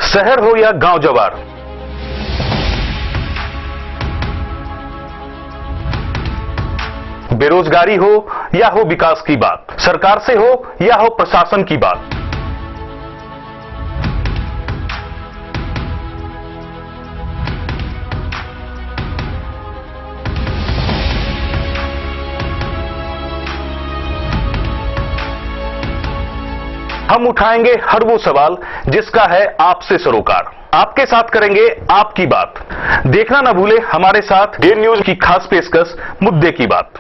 शहर हो या गांव जवार, बेरोजगारी हो या हो विकास की बात, सरकार से हो या हो प्रशासन की बात, हम उठाएंगे हर वो सवाल जिसका है आपसे सरोकार। आपके साथ करेंगे आपकी बात। देखना ना भूले हमारे साथ डे न्यूज की खास पेशकश मुद्दे की बात।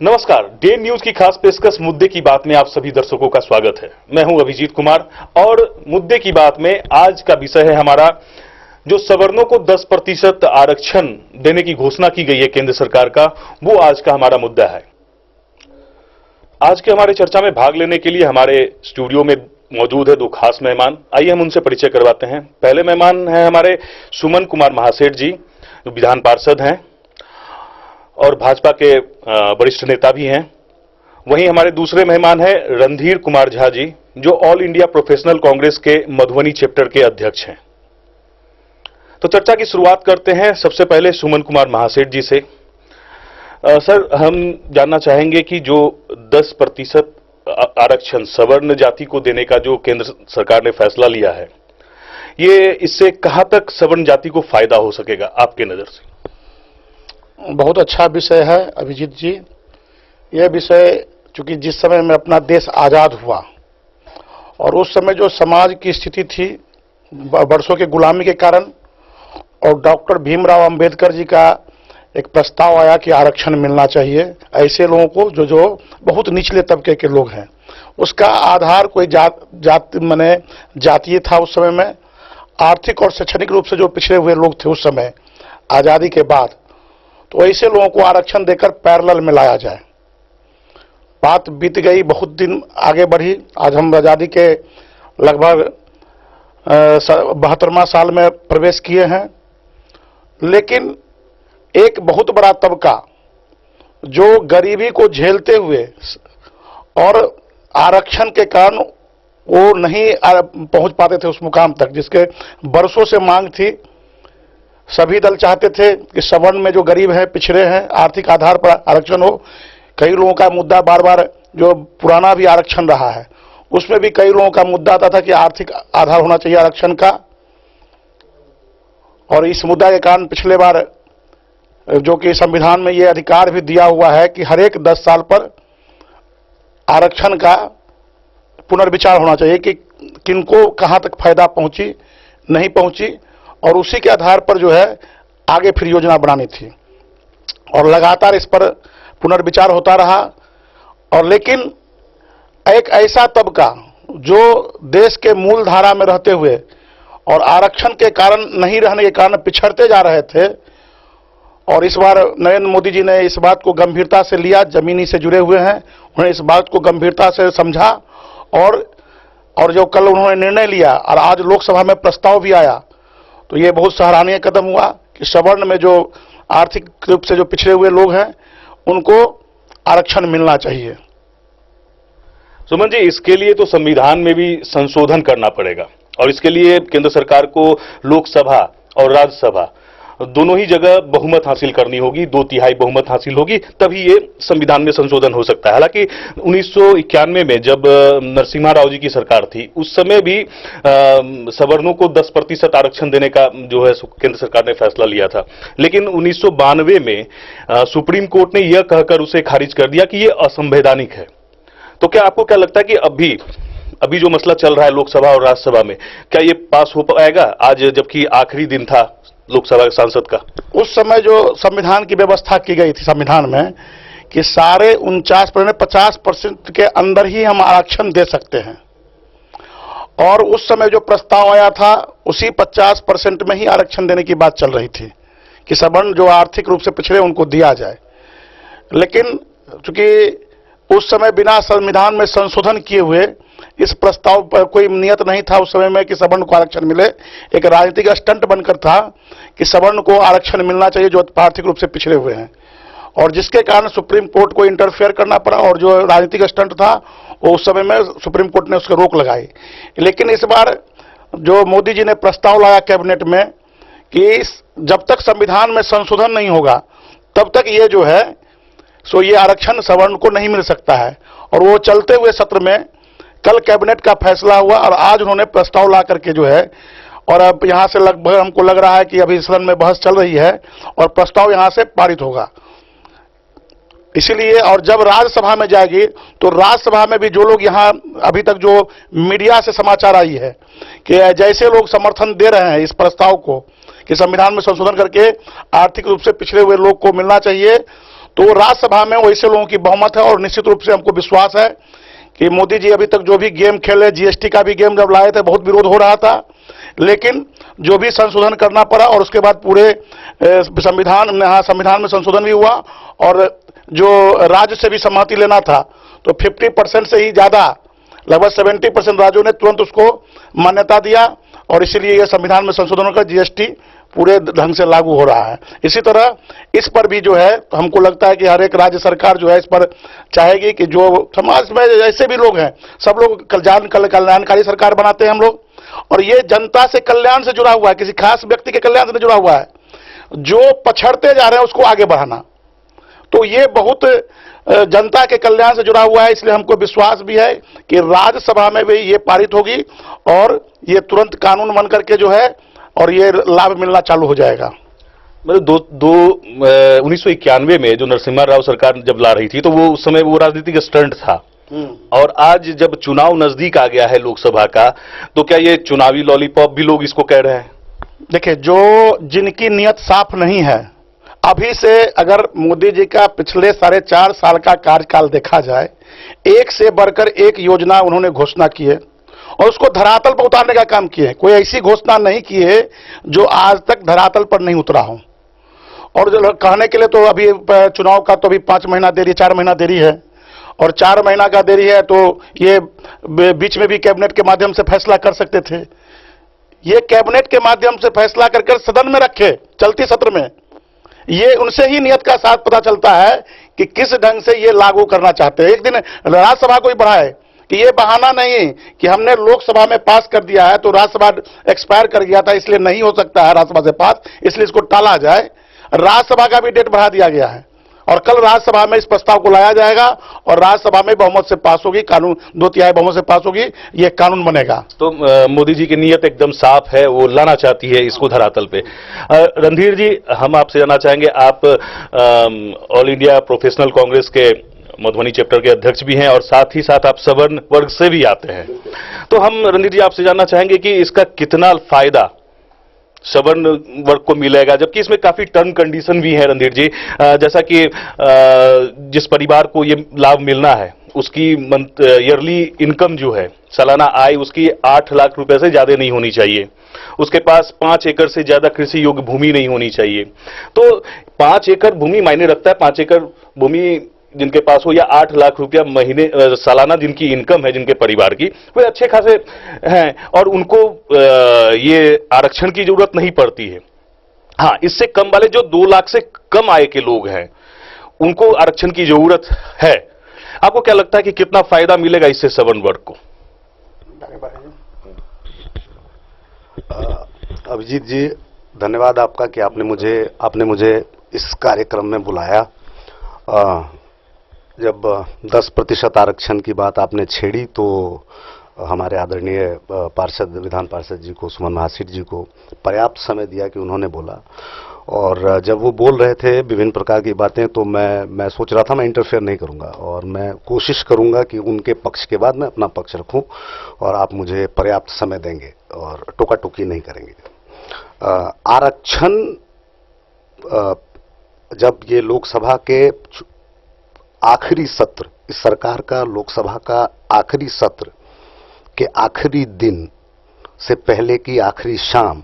नमस्कार, डे न्यूज की खास पेशकश मुद्दे की बात में आप सभी दर्शकों का स्वागत है। मैं हूं अभिजीत कुमार और मुद्दे की बात में आज का विषय है हमारा जो सवर्णों को 10% आरक्षण देने की घोषणा की गई है केंद्र सरकार का, वो आज का हमारा मुद्दा है। आज के हमारे चर्चा में भाग लेने के लिए हमारे स्टूडियो में मौजूद है दो खास मेहमान। आइए हम उनसे परिचय करवाते हैं। पहले मेहमान हैं हमारे सुमन कुमार महासेठ जी, जो विधान पार्षद हैं और भाजपा के वरिष्ठ नेता भी हैं। वहीं हमारे दूसरे मेहमान हैं रणधीर कुमार झा जी, जो ऑल इंडिया प्रोफेशनल कांग्रेस के मधुबनी चैप्टर के अध्यक्ष हैं। तो चर्चा की शुरुआत करते हैं सबसे पहले सुमन कुमार महासेठ जी से। सर, हम जानना चाहेंगे कि जो 10% आरक्षण सवर्ण जाति को देने का जो केंद्र सरकार ने फैसला लिया है, ये इससे कहां तक सवर्ण जाति को फायदा हो सकेगा आपके नजर से? बहुत अच्छा विषय है अभिजीत जी। यह विषय चूंकि जिस समय में अपना देश आजाद हुआ और उस समय जो समाज की स्थिति थी वर्षों के गुलामी के कारण, और डॉक्टर भीमराव अंबेडकर जी का एक प्रस्ताव आया कि आरक्षण मिलना चाहिए ऐसे लोगों को जो बहुत निचले तबके के लोग हैं। उसका आधार कोई जातीय था उस समय में। आर्थिक और शैक्षणिक रूप से जो पिछड़े हुए लोग थे उस समय आज़ादी के बाद, तो ऐसे लोगों को आरक्षण देकर पैरेलल में लाया जाए। बात बीत गई, बहुत दिन आगे बढ़ी। आज हम आज़ादी के लगभग 72वां साल में प्रवेश किए हैं, लेकिन एक बहुत बड़ा तबका जो गरीबी को झेलते हुए और आरक्षण के कारण वो नहीं पहुंच पाते थे उस मुकाम तक जिसके बरसों से मांग थी। सभी दल चाहते थे कि सवर्ण में जो गरीब है, पिछड़े हैं, आर्थिक आधार पर आरक्षण हो। कई लोगों का मुद्दा बार बार जो पुराना भी आरक्षण रहा है उसमें भी कई लोगों का मुद्दा आता था कि आर्थिक आधार होना चाहिए आरक्षण का। और इस मुद्दा के कारण पिछले बार जो कि संविधान में ये अधिकार भी दिया हुआ है कि हर एक 10 साल पर आरक्षण का पुनर्विचार होना चाहिए कि किनको कहां तक फायदा पहुंची, नहीं पहुंची, और उसी के आधार पर जो है आगे फिर योजना बनानी थी। और लगातार इस पर पुनर्विचार होता रहा। और लेकिन एक ऐसा तबका जो देश के मूल धारा में रहते हुए और आरक्षण के कारण नहीं रहने के कारण पिछड़ते जा रहे थे, और इस बार नरेंद्र मोदी जी ने इस बात को गंभीरता से लिया। जमीनी से जुड़े हुए हैं, उन्होंने इस बात को गंभीरता से समझा और जो कल उन्होंने निर्णय लिया और आज लोकसभा में प्रस्ताव भी आया, तो ये बहुत सराहनीय कदम हुआ कि सवर्ण में जो आर्थिक रूप से जो पिछड़े हुए लोग हैं उनको आरक्षण मिलना चाहिए। सुमन जी, इसके लिए तो संविधान में भी संशोधन करना पड़ेगा और इसके लिए केंद्र सरकार को लोकसभा और राज्यसभा दोनों ही जगह बहुमत हासिल करनी होगी, 2/3 बहुमत हासिल होगी, तभी ये संविधान में संशोधन हो सकता है। हालांकि 1991 में जब नरसिम्हा राव जी की सरकार थी, उस समय भी सवर्णों को 10% आरक्षण देने का जो है केंद्र सरकार ने फैसला लिया था। लेकिन 1992 में सुप्रीम कोर्ट ने यह कहकर उसे खारिज कर दिया कि यह असंवैधानिक है। तो क्या आपको क्या लगता है कि अभी जो मसला चल रहा है लोकसभा और राज्यसभा में, क्या ये पास हो पाएगा आज, जबकि आखिरी दिन था लोकसभा के सांसद का? उस समय जो संविधान की व्यवस्था की गई थी संविधान में कि सारे 50% के अंदर ही हम आरक्षण दे सकते हैं, और उस समय जो प्रस्ताव आया था उसी 50% में ही आरक्षण देने की बात चल रही थी कि सवर्ण जो आर्थिक रूप से पिछड़े उनको दिया जाए। लेकिन चूंकि उस समय बिना संविधान में संशोधन किए हुए इस प्रस्ताव पर कोई नियत नहीं था उस समय में कि सवर्ण को आरक्षण मिले। एक राजनीतिक स्टंट बनकर था कि सवर्ण को आरक्षण मिलना चाहिए जो आर्थिक रूप से पिछड़े हुए हैं, और जिसके कारण सुप्रीम कोर्ट को इंटरफेयर करना पड़ा, और जो राजनीतिक स्टंट था वो उस समय में सुप्रीम कोर्ट ने उसको रोक लगाई। लेकिन इस बार जो मोदी जी ने प्रस्ताव लाया कैबिनेट में कि जब तक संविधान में संशोधन नहीं होगा तब तक ये जो है सो ये आरक्षण सवर्ण को नहीं मिल सकता है, और वो चलते हुए सत्र में कल कैबिनेट का फैसला हुआ और आज उन्होंने प्रस्ताव ला करके जो है, और अब यहां से लगभग हमको लग रहा है कि अभी सदन में बहस चल रही है और प्रस्ताव यहां से पारित होगा। इसीलिए और जब राज्यसभा में जाएगी तो राज्यसभा में भी जो लोग यहां अभी तक जो मीडिया से समाचार आई है कि जैसे लोग समर्थन दे रहे हैं इस प्रस्ताव को कि संविधान में संशोधन करके आर्थिक रूप से पिछड़े हुए लोग को मिलना चाहिए, तो राज्यसभा में वैसे लोगों की बहुमत है। और निश्चित रूप से हमको विश्वास है कि मोदी जी अभी तक जो भी गेम खेले, जीएसटी का भी गेम जब लाए थे बहुत विरोध हो रहा था, लेकिन जो भी संशोधन करना पड़ा और उसके बाद पूरे संविधान में संशोधन भी हुआ और जो राज्य से भी सहमति लेना था तो 50% से ही ज्यादा लगभग 70% राज्यों ने तुरंत उसको मान्यता दिया, और इसीलिए यह संविधान में संशोधनों का जीएसटी पूरे ढंग से लागू हो रहा है। इसी तरह इस पर भी जो है हमको लगता है कि हर एक राज्य सरकार जो है इस पर चाहेगी कि जो समाज में ऐसे भी लोग हैं, सब लोग कल्याणकारी सरकार बनाते हैं हम लोग, और ये जनता से कल्याण से जुड़ा हुआ है, किसी खास व्यक्ति के कल्याण से नहीं जुड़ा हुआ है। जो पछड़ते जा रहे हैं उसको आगे बढ़ाना, तो ये बहुत जनता के कल्याण से जुड़ा हुआ है। इसलिए हमको विश्वास भी है कि राज्यसभा में भी ये पारित होगी और ये तुरंत कानून बन करके जो है और ये लाभ मिलना चालू हो जाएगा। मतलब 1991 में जो नरसिम्हा राव सरकार जब ला रही थी तो वो उस समय वो राजनीतिक स्टंट था, और आज जब चुनाव नजदीक आ गया है लोकसभा का, तो क्या ये चुनावी लॉलीपॉप भी लोग इसको कह रहे हैं? देखिए, जो जिनकी नियत साफ नहीं है, अभी से अगर मोदी जी का पिछले 4.5 साल का कार्यकाल देखा जाए, एक से बढ़कर एक योजना उन्होंने घोषणा की है और उसको धरातल पर उतारने का काम किए। कोई ऐसी घोषणा नहीं की है जो आज तक धरातल पर नहीं उतरा हो। और जो कहने के लिए तो अभी चुनाव का तो अभी 5 महीना देरी, 4 महीना देरी है, और 4 महीना का देरी है तो ये बीच में भी कैबिनेट के माध्यम से फैसला कर सकते थे। ये कैबिनेट के माध्यम से फैसला कर सदन में रखे चलती सत्र में, ये उनसे ही नियत का साथ पता चलता है कि किस ढंग से ये लागू करना चाहते हैं। एक दिन राज्यसभा को ही बढ़ाए कि ये बहाना नहीं कि हमने लोकसभा में पास कर दिया है तो राज्यसभा एक्सपायर कर गया था इसलिए नहीं हो सकता है राज्यसभा से पास, इसलिए इसको टाला जाए। राज्यसभा का भी डेट बढ़ा दिया गया है और कल राज्यसभा में इस प्रस्ताव को लाया जाएगा और राज्यसभा में बहुमत से पास होगी, कानून 2/3 बहुमत से पास होगी, ये कानून बनेगा। तो मोदी जी की नीयत एकदम साफ है, वो लाना चाहती है इसको धरातल पे। रणधीर जी, हम आपसे जानना चाहेंगे, आप ऑल इंडिया प्रोफेशनल कांग्रेस के मधुबनी चैप्टर के अध्यक्ष भी हैं और साथ ही साथ आप सवर्ण वर्ग से भी आते हैं, तो हम रणधीर जी आपसे जानना चाहेंगे कि इसका कितना फायदा सवर्ण वर्ग को मिलेगा, जबकि इसमें काफी टर्म कंडीशन भी है रणधीर जी। जैसा कि जिस परिवार को ये लाभ मिलना है उसकी ईयरली इनकम जो है, सालाना आय उसकी 8 लाख रुपए से ज्यादा नहीं होनी चाहिए, उसके पास 5 एकड़ से ज्यादा कृषि योग्य भूमि नहीं होनी चाहिए। तो 5 एकड़ भूमि मायने रखता है, 5 एकड़ भूमि जिनके पास हो या 8 लाख रुपया महीने सालाना जिनकी इनकम है, जिनके परिवार की, वे अच्छे खासे हैं और उनको ये आरक्षण की जरूरत नहीं पड़ती है। हाँ, इससे कम वाले जो 2 लाख से कम आय के लोग हैं उनको आरक्षण की जरूरत है। आपको क्या लगता है कि कितना फायदा मिलेगा इससे सवर्ण वर्ग को? अभिजीत जी, धन्यवाद आपका कि आपने मुझे इस कार्यक्रम में बुलाया। जब 10% आरक्षण की बात आपने छेड़ी तो हमारे आदरणीय पार्षद, विधान पार्षद जी को, सुमन महासेठ जी को पर्याप्त समय दिया कि उन्होंने बोला, और जब वो बोल रहे थे विभिन्न प्रकार की बातें तो मैं सोच रहा था मैं इंटरफेयर नहीं करूंगा और मैं कोशिश करूंगा कि उनके पक्ष के बाद मैं अपना पक्ष रखूं और आप मुझे पर्याप्त समय देंगे और टोका टोकी नहीं करेंगे। आरक्षण जब ये लोकसभा के आखिरी सत्र, इस सरकार का लोकसभा का आखिरी सत्र के आखिरी दिन से पहले की आखिरी शाम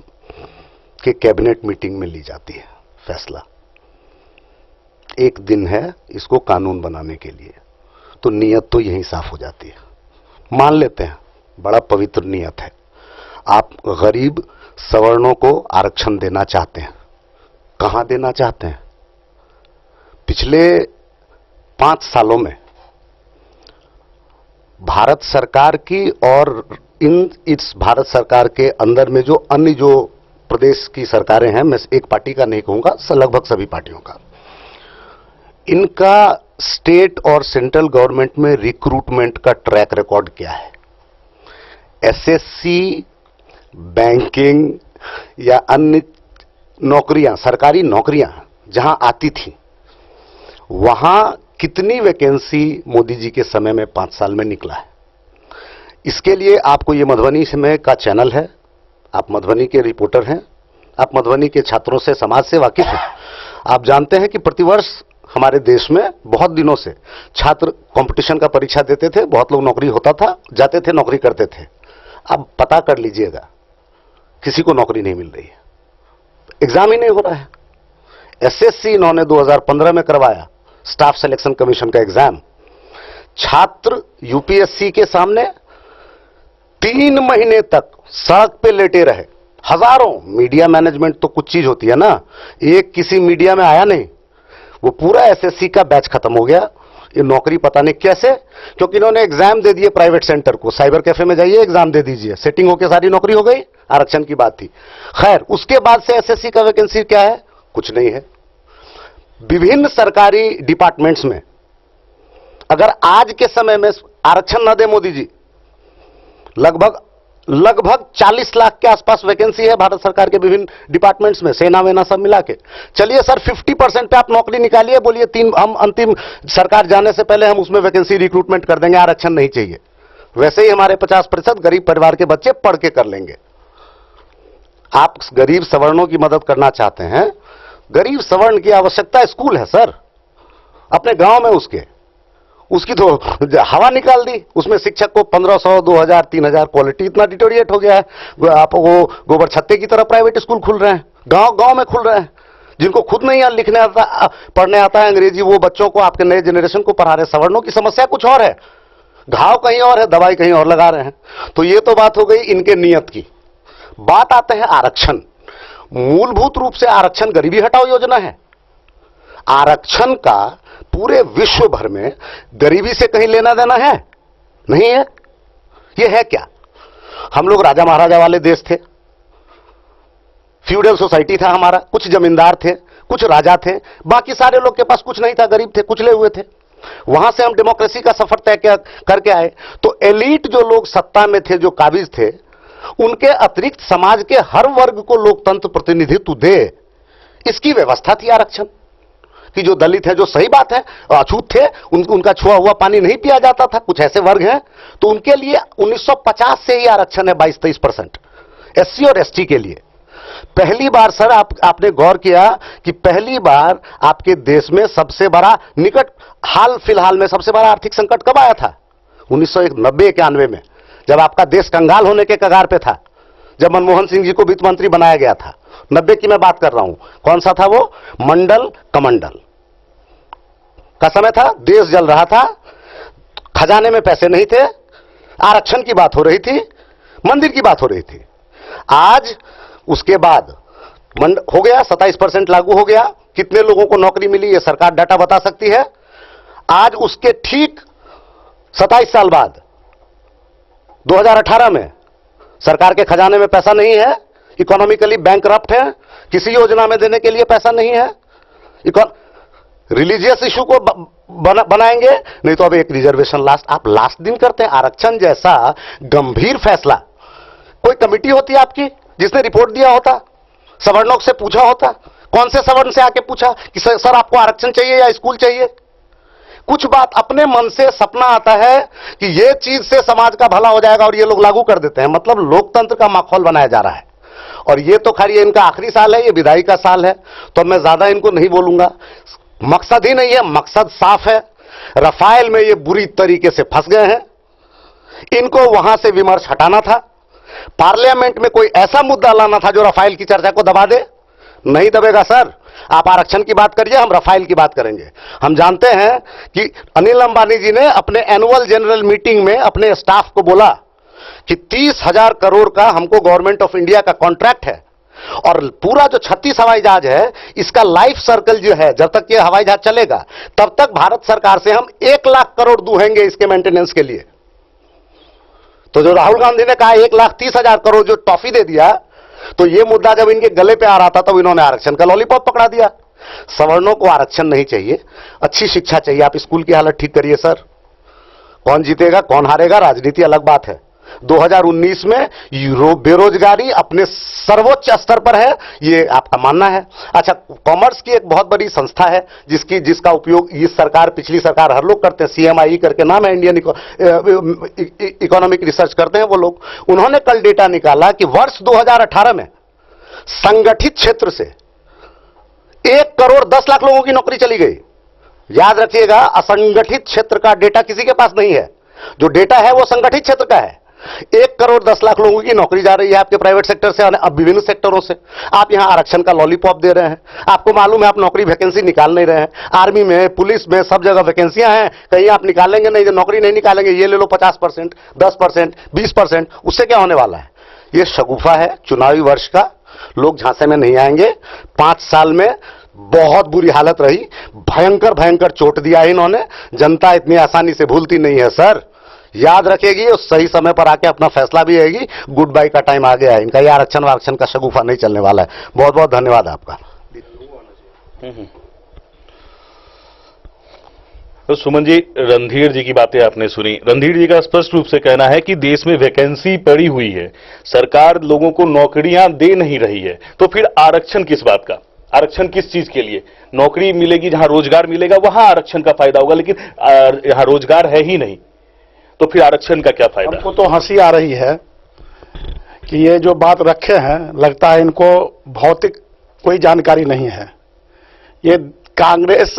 के कैबिनेट मीटिंग में ली जाती है फैसला। एक दिन है इसको कानून बनाने के लिए, तो नियत तो यही साफ हो जाती है। मान लेते हैं बड़ा पवित्र नियत है, आप गरीब सवर्णों को आरक्षण देना चाहते हैं। कहां देना चाहते हैं? पिछले 5 सालों में भारत सरकार की और इस भारत सरकार के अंदर में जो अन्य जो प्रदेश की सरकारें हैं, मैं एक पार्टी का नहीं कहूंगा, लगभग सभी पार्टियों का, इनका स्टेट और सेंट्रल गवर्नमेंट में रिक्रूटमेंट का ट्रैक रिकॉर्ड क्या है। एसएससी, बैंकिंग या अन्य नौकरियां, सरकारी नौकरियां जहां आती थी, वहां कितनी वैकेंसी मोदी जी के समय में 5 साल में निकला है। इसके लिए आपको ये मधुबनी में का चैनल है, आप मधुबनी के रिपोर्टर हैं, आप मधुबनी के छात्रों से, समाज से वाकिफ हैं। आप जानते हैं कि प्रतिवर्ष हमारे देश में बहुत दिनों से छात्र कंपटीशन का परीक्षा देते थे, बहुत लोग नौकरी होता था, जाते थे, नौकरी करते थे। अब पता कर लीजिएगा, किसी को नौकरी नहीं मिल रही है, एग्जाम ही नहीं हो रहा है। एसएससी इन्होंने 2015 में करवाया, स्टाफ सिलेक्शन कमीशन का एग्जाम। छात्र यूपीएससी के सामने 3 महीने तक सड़क पे लेटे रहे, हजारों। मीडिया मैनेजमेंट तो कुछ चीज होती है ना, एक किसी मीडिया में आया नहीं, वो पूरा एसएससी का बैच खत्म हो गया। ये नौकरी पता नहीं कैसे, क्योंकि इन्होंने एग्जाम दे दिए प्राइवेट सेंटर को, साइबर कैफे में जाइए एग्जाम दे दीजिए, सेटिंग होकर सारी नौकरी हो गई, आरक्षण की बात थी। खैर, उसके बाद से एसएससी का वैकेंसी क्या है, कुछ नहीं है। विभिन्न सरकारी डिपार्टमेंट्स में अगर आज के समय में आरक्षण न दे मोदी जी, लगभग 40 लाख के आसपास वैकेंसी है भारत सरकार के विभिन्न डिपार्टमेंट्स में, सेना वेना सब मिला के। चलिए सर 50% पे आप नौकरी निकालिए, बोलिए 3 हम अंतिम सरकार जाने से पहले हम उसमें वैकेंसी रिक्रूटमेंट कर देंगे, आरक्षण नहीं चाहिए। वैसे ही हमारे 50% गरीब परिवार के बच्चे पढ़ के कर लेंगे। आप गरीब सवर्णों की मदद करना चाहते हैं, गरीब सवर्ण की आवश्यकता स्कूल है सर, अपने गांव में उसकी तो हवा निकाल दी। उसमें शिक्षक को 1500, 2000, 3000, क्वालिटी इतना डिटोरिएट हो गया है। आप वो गोबर छत्ते की तरह प्राइवेट स्कूल खुल रहे हैं, गांव में खुल रहे हैं। जिनको खुद नहीं लिखने आता, पढ़ने आता है अंग्रेजी, वो बच्चों को, आपके नए जनरेशन को पढ़ा रहे। सवर्णों की समस्या कुछ और है, घाव कहीं और है, दवाई कहीं और लगा रहे हैं। तो ये तो बात हो गई इनके नियत की। बात आते हैं आरक्षण। मूलभूत रूप से आरक्षण गरीबी हटाओ योजना है। आरक्षण का पूरे विश्व भर में गरीबी से कहीं लेना देना है नहीं है। यह है क्या, हम लोग राजा महाराजा वाले देश थे, फ्यूडल सोसाइटी था हमारा, कुछ जमींदार थे, कुछ राजा थे, बाकी सारे लोग के पास कुछ नहीं था, गरीब थे, कुचले हुए थे। वहां से हम डेमोक्रेसी का सफर तय करके आए। तो एलीट जो लोग सत्ता में थे, जो काबिज थे, उनके अतिरिक्त समाज के हर वर्ग को लोकतंत्र प्रतिनिधित्व दे, इसकी व्यवस्था थी आरक्षण कि जो दलित है, जो सही बात है, अछूत थे, उनका छुआ हुआ पानी नहीं पिया जाता था। कुछ ऐसे वर्ग हैं तो उनके लिए 1950 से ही आरक्षण है 22-23%। एससी और एसटी के लिए पहली बार सर आपने गौर किया कि पहली बार आपके देश में सबसे बड़ा हाल फिलहाल में सबसे बड़ा आर्थिक संकट कब आया था? 1990-91 में, जब आपका देश कंगाल होने के कगार पे था, जब मनमोहन सिंह जी को वित्त मंत्री बनाया गया था। 90 की मैं बात कर रहा हूं। कौन सा था वो? मंडल कमंडल का समय था, देश जल रहा था, खजाने में पैसे नहीं थे, आरक्षण की बात हो रही थी, मंदिर की बात हो रही थी। आज उसके बाद हो गया, 27% लागू हो गया। कितने लोगों को नौकरी मिली ये सरकार डाटा बता सकती है। आज उसके ठीक 27 साल बाद 2018 में सरकार के खजाने में पैसा नहीं है, इकोनॉमिकली बैंकरप्ट है, किसी योजना में देने के लिए पैसा नहीं है। रिलीजियस इशू को बनाएंगे, नहीं तो अब एक रिजर्वेशन आप लास्ट दिन करते हैं। आरक्षण जैसा गंभीर फैसला, कोई कमिटी होती है आपकी जिसने रिपोर्ट दिया होता, सवर्णों से पूछा होता, कौन से सवर्ण से आके पूछा कि सर आपको आरक्षण चाहिए या स्कूल चाहिए? कुछ बात अपने मन से सपना आता है कि ये चीज से समाज का भला हो जाएगा और ये लोग लागू कर देते हैं। मतलब लोकतंत्र का माहौल बनाया जा रहा है। और ये तो खैर ये इनका आखिरी साल है, ये विदाई का साल है, तो मैं ज्यादा इनको नहीं बोलूंगा। मकसद ही नहीं है, मकसद साफ है। रफाइल में ये बुरी तरीके से फंस गए हैं, इनको वहां से विमर्श हटाना था। पार्लियामेंट में कोई ऐसा मुद्दा लाना था जो रफाइल की चर्चा को दबा दे। नहीं दबेगा सर। आप आरक्षण की बात करिए, हम रफाइल की बात करेंगे। हम जानते हैं कि अनिल अंबानी जी ने अपने एनुअल जनरल मीटिंग में अपने स्टाफ को बोला कि 30,000 करोड़ का हमको गवर्नमेंट ऑफ इंडिया का कॉन्ट्रैक्ट है, और पूरा जो 36 हवाई जहाज है इसका लाइफ सर्कल जो है, जब तक ये हवाई जहाज चलेगा तब तक भारत सरकार से हम 1 लाख करोड़ दूहेंगे इसके मेंटेनेंस के लिए। तो जो राहुल गांधी ने कहा 1,30,000 करोड़ जो टॉफी दे दिया, तो ये मुद्दा जब इनके गले पे आ रहा था तब इन्होंने आरक्षण का लॉलीपॉप पकड़ा दिया। सवर्णों को आरक्षण नहीं चाहिए, अच्छी शिक्षा चाहिए। आप स्कूल की हालत ठीक करिए सर। कौन जीतेगा कौन हारेगा राजनीति अलग बात है। 2019 में बेरोजगारी अपने सर्वोच्च स्तर पर है, ये आपका मानना है। अच्छा, कॉमर्स की एक बहुत बड़ी संस्था है जिसका उपयोग इस सरकार पिछली सरकार हर लोग करते हैं, CMI करके नाम है, इंडियन इकोनॉमिक रिसर्च करते हैं वो लोग। उन्होंने कल डेटा निकाला कि वर्ष 2018 में संगठित क्षेत्र से 1,10,00,000 लोगों की नौकरी चली गई। याद रखिएगा, असंगठित क्षेत्र का डेटा किसी के पास नहीं है, जो डेटा है वो संगठित क्षेत्र का है। 1,10,00,000 लोगों की नौकरी जा रही है आपके प्राइवेट सेक्टर से, अब विभिन्न सेक्टरों से। आप यहां आरक्षण का लॉलीपॉप दे रहे हैं। आपको मालूम है आप नौकरी वैकेंसी निकाल नहीं रहे हैं। आर्मी में, पुलिस में, सब जगह वैकेंसियां हैं, कहीं आप निकालेंगे नहीं, जो नौकरी नहीं निकालेंगे। ये ले लो 50%, 10%, 20%, उससे क्या होने वाला है? ये शगुफा है चुनावी वर्ष का। लोग झांसे में नहीं आएंगे। 5 साल में बहुत बुरी हालत रही, भयंकर भयंकर चोट दिया इन्होंने। जनता इतनी आसानी से भूलती नहीं है सर, याद रखेगी और सही समय पर आके अपना फैसला भी आएगी। गुड बाय का टाइम आ गया है इनका। ये आरक्षण वारक्षण का शगुफा नहीं चलने वाला है। बहुत बहुत धन्यवाद आपका। तो सुमन जी, रणधीर जी की बातें आपने सुनी। रणधीर जी का स्पष्ट रूप से कहना है कि देश में वैकेंसी पड़ी हुई है, सरकार लोगों को नौकरियां दे नहीं रही है, तो फिर आरक्षण किस बात का? आरक्षण किस चीज के लिए? नौकरी मिलेगी, जहां रोजगार मिलेगा वहां आरक्षण का फायदा होगा, लेकिन यहां रोजगार है ही नहीं, तो फिर आरक्षण का क्या फायदा? हमको तो हंसी आ रही है कि ये जो बात रखे हैं, लगता है इनको भौतिक कोई जानकारी नहीं है। ये कांग्रेस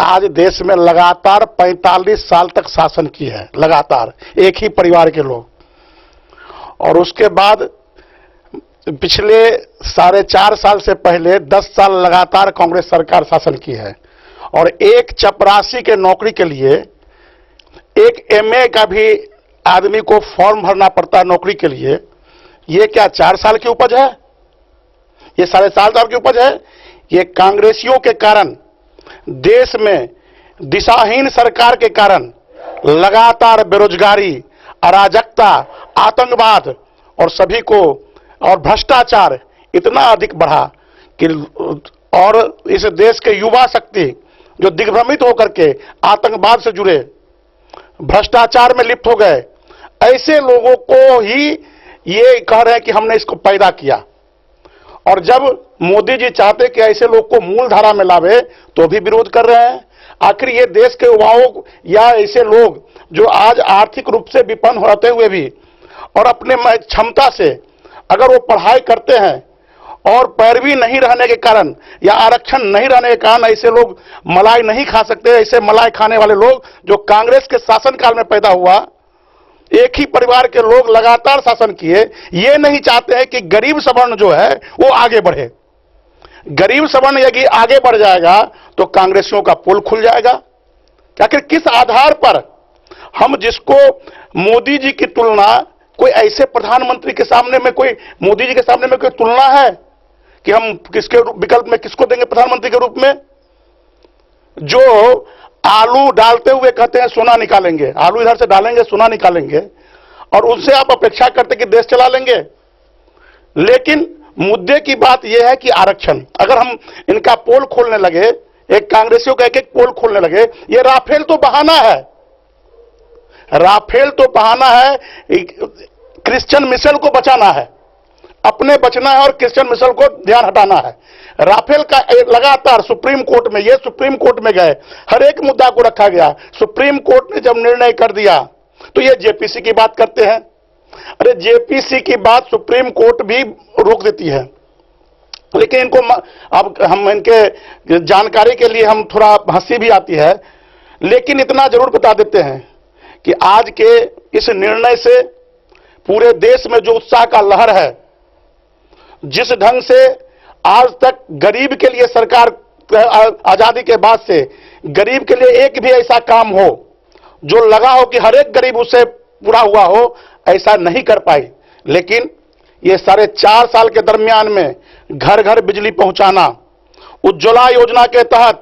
आज देश में लगातार 45 साल तक शासन की है, लगातार एक ही परिवार के लोग। और उसके बाद पिछले 4.5 साल से पहले 10 साल लगातार कांग्रेस सरकार शासन की है। और एक चपरासी के नौकरी के लिए एक MA का भी आदमी को फॉर्म भरना पड़ता है नौकरी के लिए। ये क्या 4 साल की उपज है? ये 4.5 साल की उपज है? ये कांग्रेसियों के कारण, देश में दिशाहीन सरकार के कारण लगातार बेरोजगारी, अराजकता, आतंकवाद और सभी को और भ्रष्टाचार इतना अधिक बढ़ा कि और इस देश के युवा शक्ति जो दिग्भ्रमित होकर के आतंकवाद से जुड़े, भ्रष्टाचार में लिप्त हो गए, ऐसे लोगों को ही ये कह रहे हैं कि हमने इसको पैदा किया। और जब मोदी जी चाहते कि ऐसे लोग को मूल धारा में लावे तो भी विरोध कर रहे हैं। आखिर ये देश के युवाओं या ऐसे लोग जो आज आर्थिक रूप से विपन्न होते हुए भी और अपने क्षमता से अगर वो पढ़ाई करते हैं और पैरवी नहीं रहने के कारण या आरक्षण नहीं रहने के कारण ऐसे लोग मलाई नहीं खा सकते, ऐसे मलाई खाने वाले लोग जो कांग्रेस के शासनकाल में पैदा हुआ, एक ही परिवार के लोग लगातार शासन किए, ये नहीं चाहते हैं कि गरीब सवर्ण जो है वो आगे बढ़े। गरीब सवर्ण यदि आगे बढ़ जाएगा तो कांग्रेसियों का पोल खुल जाएगा। आखिर किस आधार पर हम जिसको मोदी जी की तुलना, कोई ऐसे प्रधानमंत्री के सामने में, कोई मोदी जी के सामने में कोई तुलना है कि हम किसके विकल्प में किसको देंगे प्रधानमंत्री के रूप में? जो आलू डालते हुए कहते हैं सोना निकालेंगे, आलू इधर से डालेंगे सोना निकालेंगे, और उनसे आप अपेक्षा करते कि देश चला लेंगे। लेकिन मुद्दे की बात यह है कि आरक्षण, अगर हम इनका पोल खोलने लगे, एक कांग्रेसियों का एक पोल खोलने लगे, ये राफेल तो बहाना है, राफेल तो बहाना है। क्रिश्चियन मिशेल को बचाना है, अपने बचना है और क्रिश्चियन मिशेल को ध्यान हटाना है। राफेल का लगातार सुप्रीम कोर्ट में, ये सुप्रीम कोर्ट में गए, हर एक मुद्दा को रखा गया। सुप्रीम कोर्ट ने जब निर्णय कर दिया तो ये जेपीसी की बात करते हैं। अरे जेपीसी की बात सुप्रीम कोर्ट भी रोक देती है। लेकिन इनको अब हम इनके जानकारी के लिए हम थोड़ा हंसी भी आती है, लेकिन इतना जरूर बता देते हैं कि आज के इस निर्णय से पूरे देश में जो उत्साह का लहर है, जिस ढंग से आज तक गरीब के लिए सरकार आजादी के बाद से गरीब के लिए एक भी ऐसा काम हो जो लगा हो कि हर एक गरीब उससे पूरा हुआ हो, ऐसा नहीं कर पाई। लेकिन ये 4.5 साल के दरमियान में घर घर बिजली पहुंचाना, उज्ज्वला योजना के तहत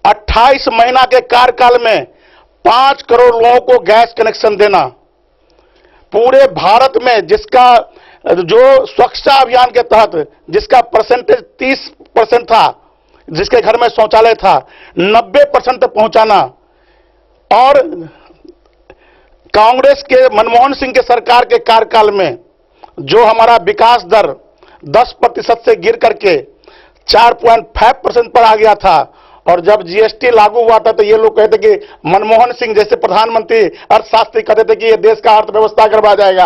28 महीना के कार्यकाल में 5 करोड़ लोगों को गैस कनेक्शन देना, पूरे भारत में जिसका जो स्वच्छता अभियान के तहत जिसका परसेंटेज 30% था, जिसके घर में शौचालय था, 90% तक पहुंचाना, और कांग्रेस के मनमोहन सिंह के सरकार के कार्यकाल में जो हमारा विकास दर 10% से गिर करके 4.5% पर आ गया था, और जब जीएसटी लागू हुआ था तो ये लोग कहते कि मनमोहन सिंह जैसे प्रधानमंत्री अर्थशास्त्री कहते थे कि ये देश का अर्थव्यवस्था गड़बड़ा जाएगा।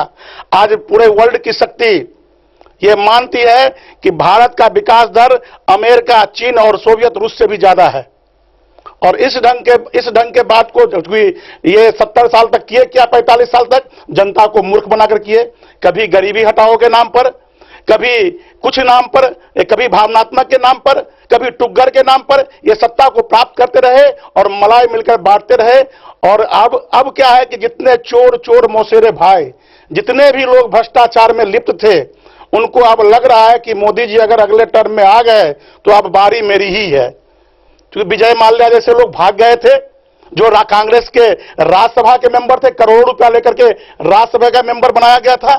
आज पूरे वर्ल्ड की शक्ति ये मानती है कि भारत का विकास दर अमेरिका, चीन और सोवियत रूस से भी ज्यादा है। और इस ढंग के बात को ये 70 साल तक किए, क्या 45 साल तक जनता को मूर्ख बनाकर किए। कभी गरीबी हटाओ के नाम पर, कभी कुछ नाम पर, कभी भावनात्मक के नाम पर, कभी टुग्गर के नाम पर ये सत्ता को प्राप्त करते रहे और मलाई मिलकर बांटते रहे। और अब क्या है कि जितने चोर चोर मौसेरे भाई, जितने भी लोग भ्रष्टाचार में लिप्त थे, उनको अब लग रहा है कि मोदी जी अगर अगले टर्म में आ गए तो अब बारी मेरी ही है। क्योंकि विजय माल्या जैसे लोग भाग गए थे, जो कांग्रेस के राज्यसभा के मेंबर थे, करोड़ों रुपया लेकर के राज्यसभा का मेंबर बनाया गया था,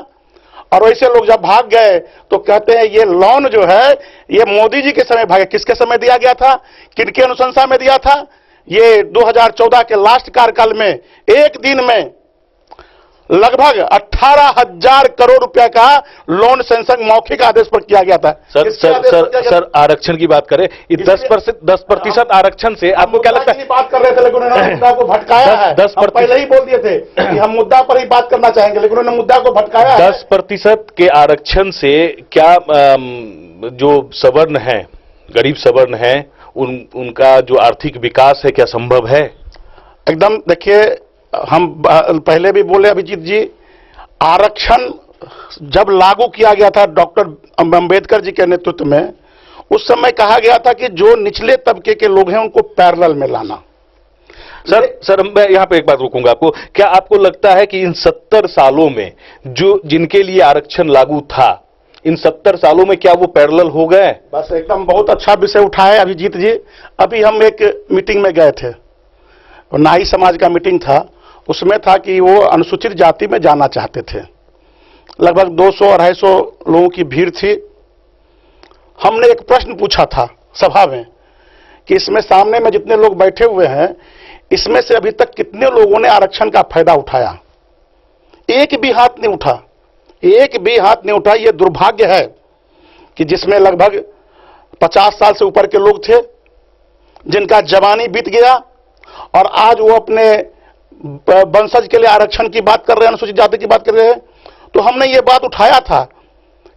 और वैसे लोग जब भाग गए तो कहते हैं ये लोन जो है ये मोदी जी के समय भागे। किसके समय दिया गया था, किनके अनुशंसा में दिया था? ये 2014 के लास्ट कार्यकाल में एक दिन में लगभग 18,000 करोड़ रुपया का लोन सैंक्शन मौखिक आदेश पर किया गया था। सर आरक्षण की बात करें, 10% आरक्षण से आपको क्या लगता है? बात कर रहे थे लेकिन उन्होंने मुद्दा को भटकाया है। 10% पहले ही बोल दिए थे कि हम मुद्दा पर ही बात करना चाहेंगे, लेकिन उन्होंने मुद्दा को भटकाया है। 10% के आरक्षण से क्या जो सवर्ण है, गरीब सवर्ण है, उनका जो आर्थिक विकास है क्या संभव है? एकदम। देखिए, हम पहले भी बोले अभिजीत जी, आरक्षण जब लागू किया गया था डॉक्टर अंबेडकर जी के नेतृत्व में, उस समय कहा गया था कि जो निचले तबके के लोग हैं उनको पैरेलल में लाना। सर मैं यहां पे एक बात रोकूंगा आपको। क्या आपको लगता है कि इन 70 सालों में जो जिनके लिए आरक्षण लागू था, इन 70 सालों में क्या वो पैरेलल हो गए? बस एकदम बहुत अच्छा विषय उठाया अभिजीत जी। अभी हम एक मीटिंग में गए थे, नाई समाज का मीटिंग था। उसमें था कि वो अनुसूचित जाति में जाना चाहते थे। लगभग 200-250 लोगों की भीड़ थी। हमने एक प्रश्न पूछा था सभा में कि इसमें सामने में जितने लोग बैठे हुए हैं, इसमें से अभी तक कितने लोगों ने आरक्षण का फायदा उठाया? एक भी हाथ नहीं उठा, एक भी हाथ नहीं उठा। यह दुर्भाग्य है कि जिसमें लगभग 50 साल से ऊपर के लोग थे, जिनका जवानी बीत गया, और आज वो अपने वंशज के लिए आरक्षण की बात कर रहे हैं, अनुसूचित जाति की बात कर रहे हैं। तो हमने ये बात उठाया था,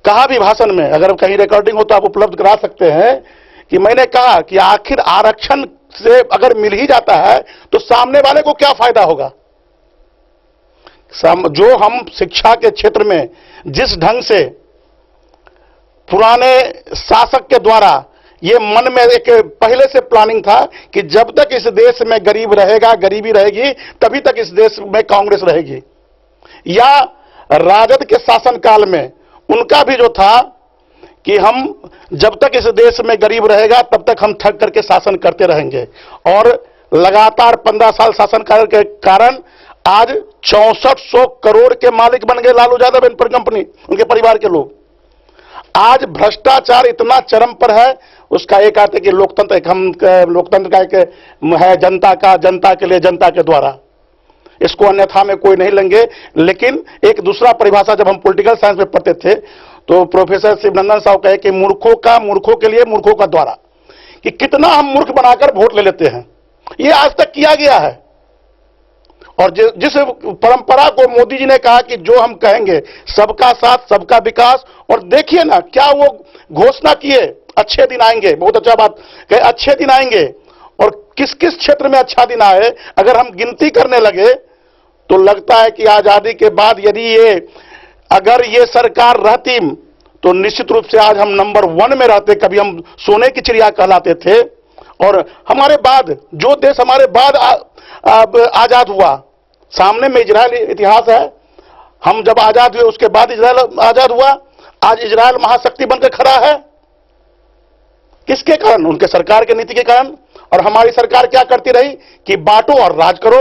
कहा भी भाषण में, अगर कहीं रिकॉर्डिंग हो तो आप उपलब्ध करा सकते हैं, कि मैंने कहा कि आखिर आरक्षण से अगर मिल ही जाता है तो सामने वाले को क्या फायदा होगा? जो हम शिक्षा के क्षेत्र में जिस ढंग से पुराने शासक के द्वारा ये मन में एक पहले से प्लानिंग था कि जब तक इस देश में गरीब रहेगा, गरीबी रहेगी, तभी तक इस देश में कांग्रेस रहेगी। या राजद के शासनकाल में उनका भी जो था कि हम जब तक इस देश में गरीब रहेगा तब तक हम ठग करके शासन करते रहेंगे। और लगातार 15 साल शासन के कारण आज 6400 करोड़ के मालिक बन गए लालू यादव एंड कंपनी, उनके परिवार के लोग। आज भ्रष्टाचार इतना चरम पर है, उसका एक अर्थ है कि लोकतंत्र का एक है जनता के लिए, जनता के द्वारा। इसको अन्यथा में कोई नहीं लेंगे। लेकिन एक दूसरा परिभाषा जब हम पॉलिटिकल साइंस में पढ़ते थे तो प्रोफेसर शिवनंदन साहब कहे कि मूर्खों के लिए मूर्खों का द्वारा, कि कितना हम मूर्ख बनाकर वोट ले लेते हैं। ये आज तक किया गया है। और जिस परंपरा को मोदी जी ने कहा कि जो हम कहेंगे सबका साथ सबका विकास, और देखिए ना क्या वो घोषणा किए, अच्छे दिन आएंगे। बहुत अच्छा बात कहे, अच्छे दिन आएंगे। और किस किस क्षेत्र में अच्छा दिन आए अगर हम गिनती करने लगे तो लगता है कि आजादी के बाद यदि अगर ये सरकार रहती तो निश्चित रूप से आज हम नंबर 1 में रहते। कभी हम सोने की चिड़िया कहलाते थे। और हमारे बाद जो देश हमारे बाद आजाद हुआ, सामने में इजराइल इतिहास है। हम जब आजाद हुए उसके बाद इजराइल आजाद हुआ। आज इजराइल महाशक्ति बनकर खड़ा है। किसके कारण? उनके सरकार की नीति के कारण। और हमारी सरकार क्या करती रही कि बांटो और राज करो।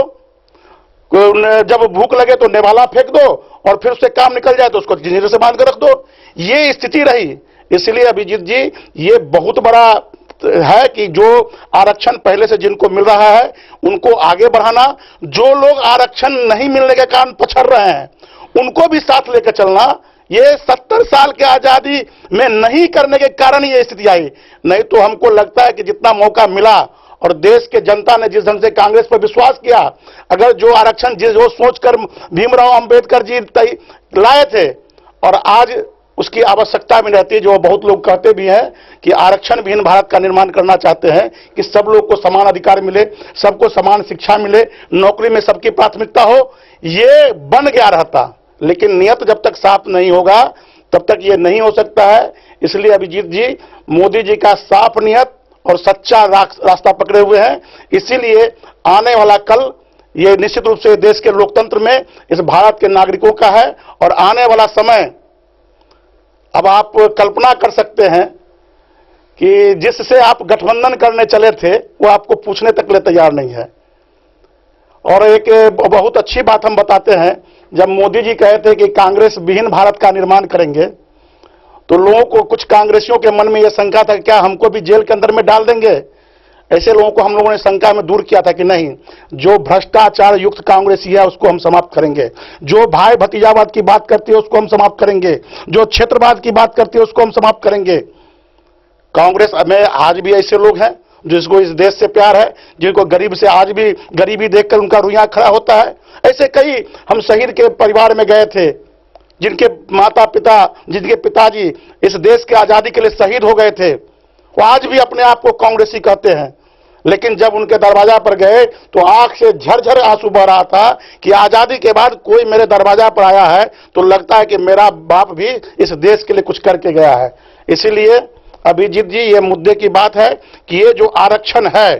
जब भूख लगे तो नेवाला फेंक दो और फिर उससे काम निकल जाए तो उसको इंजीनियर से बांध कर रख दो। ये स्थिति रही। इसलिए अभिजीत जी, ये बहुत बड़ा है कि जो आरक्षण पहले से जिनको मिल रहा है उनको आगे बढ़ाना, जो लोग आरक्षण नहीं मिलने के कारण पछड़ रहे हैं उनको भी साथ लेकर चलना। ये 70 साल के आजादी में नहीं करने के कारण ये स्थिति आई। नहीं तो हमको लगता है कि जितना मौका मिला और देश के जनता ने जिस ढंग से कांग्रेस पर विश्वास किया, अगर जो आरक्षण जो सोचकर भीमराव अंबेडकर जी लाए थे और आज उसकी आवश्यकता भी रहती है, जो बहुत लोग कहते भी हैं कि आरक्षण विहीन भारत का निर्माण करना चाहते हैं कि सब लोग को समान अधिकार मिले, सबको समान शिक्षा मिले, नौकरी में सबकी प्राथमिकता हो, ये बन गया रहता। लेकिन नियत जब तक साफ नहीं होगा तब तक ये नहीं हो सकता है। इसलिए अभिजीत जी, मोदी जी का साफ नियत और सच्चा रास्ता पकड़े हुए हैं। इसीलिए आने वाला कल ये निश्चित रूप से देश के लोकतंत्र में इस भारत के नागरिकों का है। और आने वाला समय, अब आप कल्पना कर सकते हैं कि जिससे आप गठबंधन करने चले थे वो आपको पूछने तक ले तैयार नहीं है। और एक बहुत अच्छी बात हम बताते हैं, जब मोदी जी कहे थे कि कांग्रेस विहीन भारत का निर्माण करेंगे, तो लोगों को, कुछ कांग्रेसियों के मन में यह शंका था कि क्या हमको भी जेल के अंदर में डाल देंगे। ऐसे लोगों को हम लोगों ने शंका में दूर किया था कि नहीं, जो भ्रष्टाचार युक्त कांग्रेसी है उसको हम समाप्त करेंगे, जो भाई भतीजावाद की बात करती है उसको हम समाप्त करेंगे, जो क्षेत्रवाद की बात करती है उसको हम समाप्त करेंगे। कांग्रेस में आज भी ऐसे लोग हैं जिसको इस देश से प्यार है, जिनको गरीब से आज भी गरीबी देखकर उनका रुइयां खड़ा होता है। ऐसे कई हम शहीद के परिवार में गए थे, जिनके माता पिता, जिनके पिताजी इस देश के आजादी के लिए शहीद हो गए थे, वो आज भी अपने आप को कांग्रेसी कहते हैं। लेकिन जब उनके दरवाजा पर गए तो आंख से झरझर आंसू बह रहा था कि आजादी के बाद कोई मेरे दरवाजा पर आया है तो लगता है कि मेरा बाप भी इस देश के लिए कुछ करके गया है। इसीलिए अभिजीत जी, ये मुद्दे की बात है कि ये जो आरक्षण है,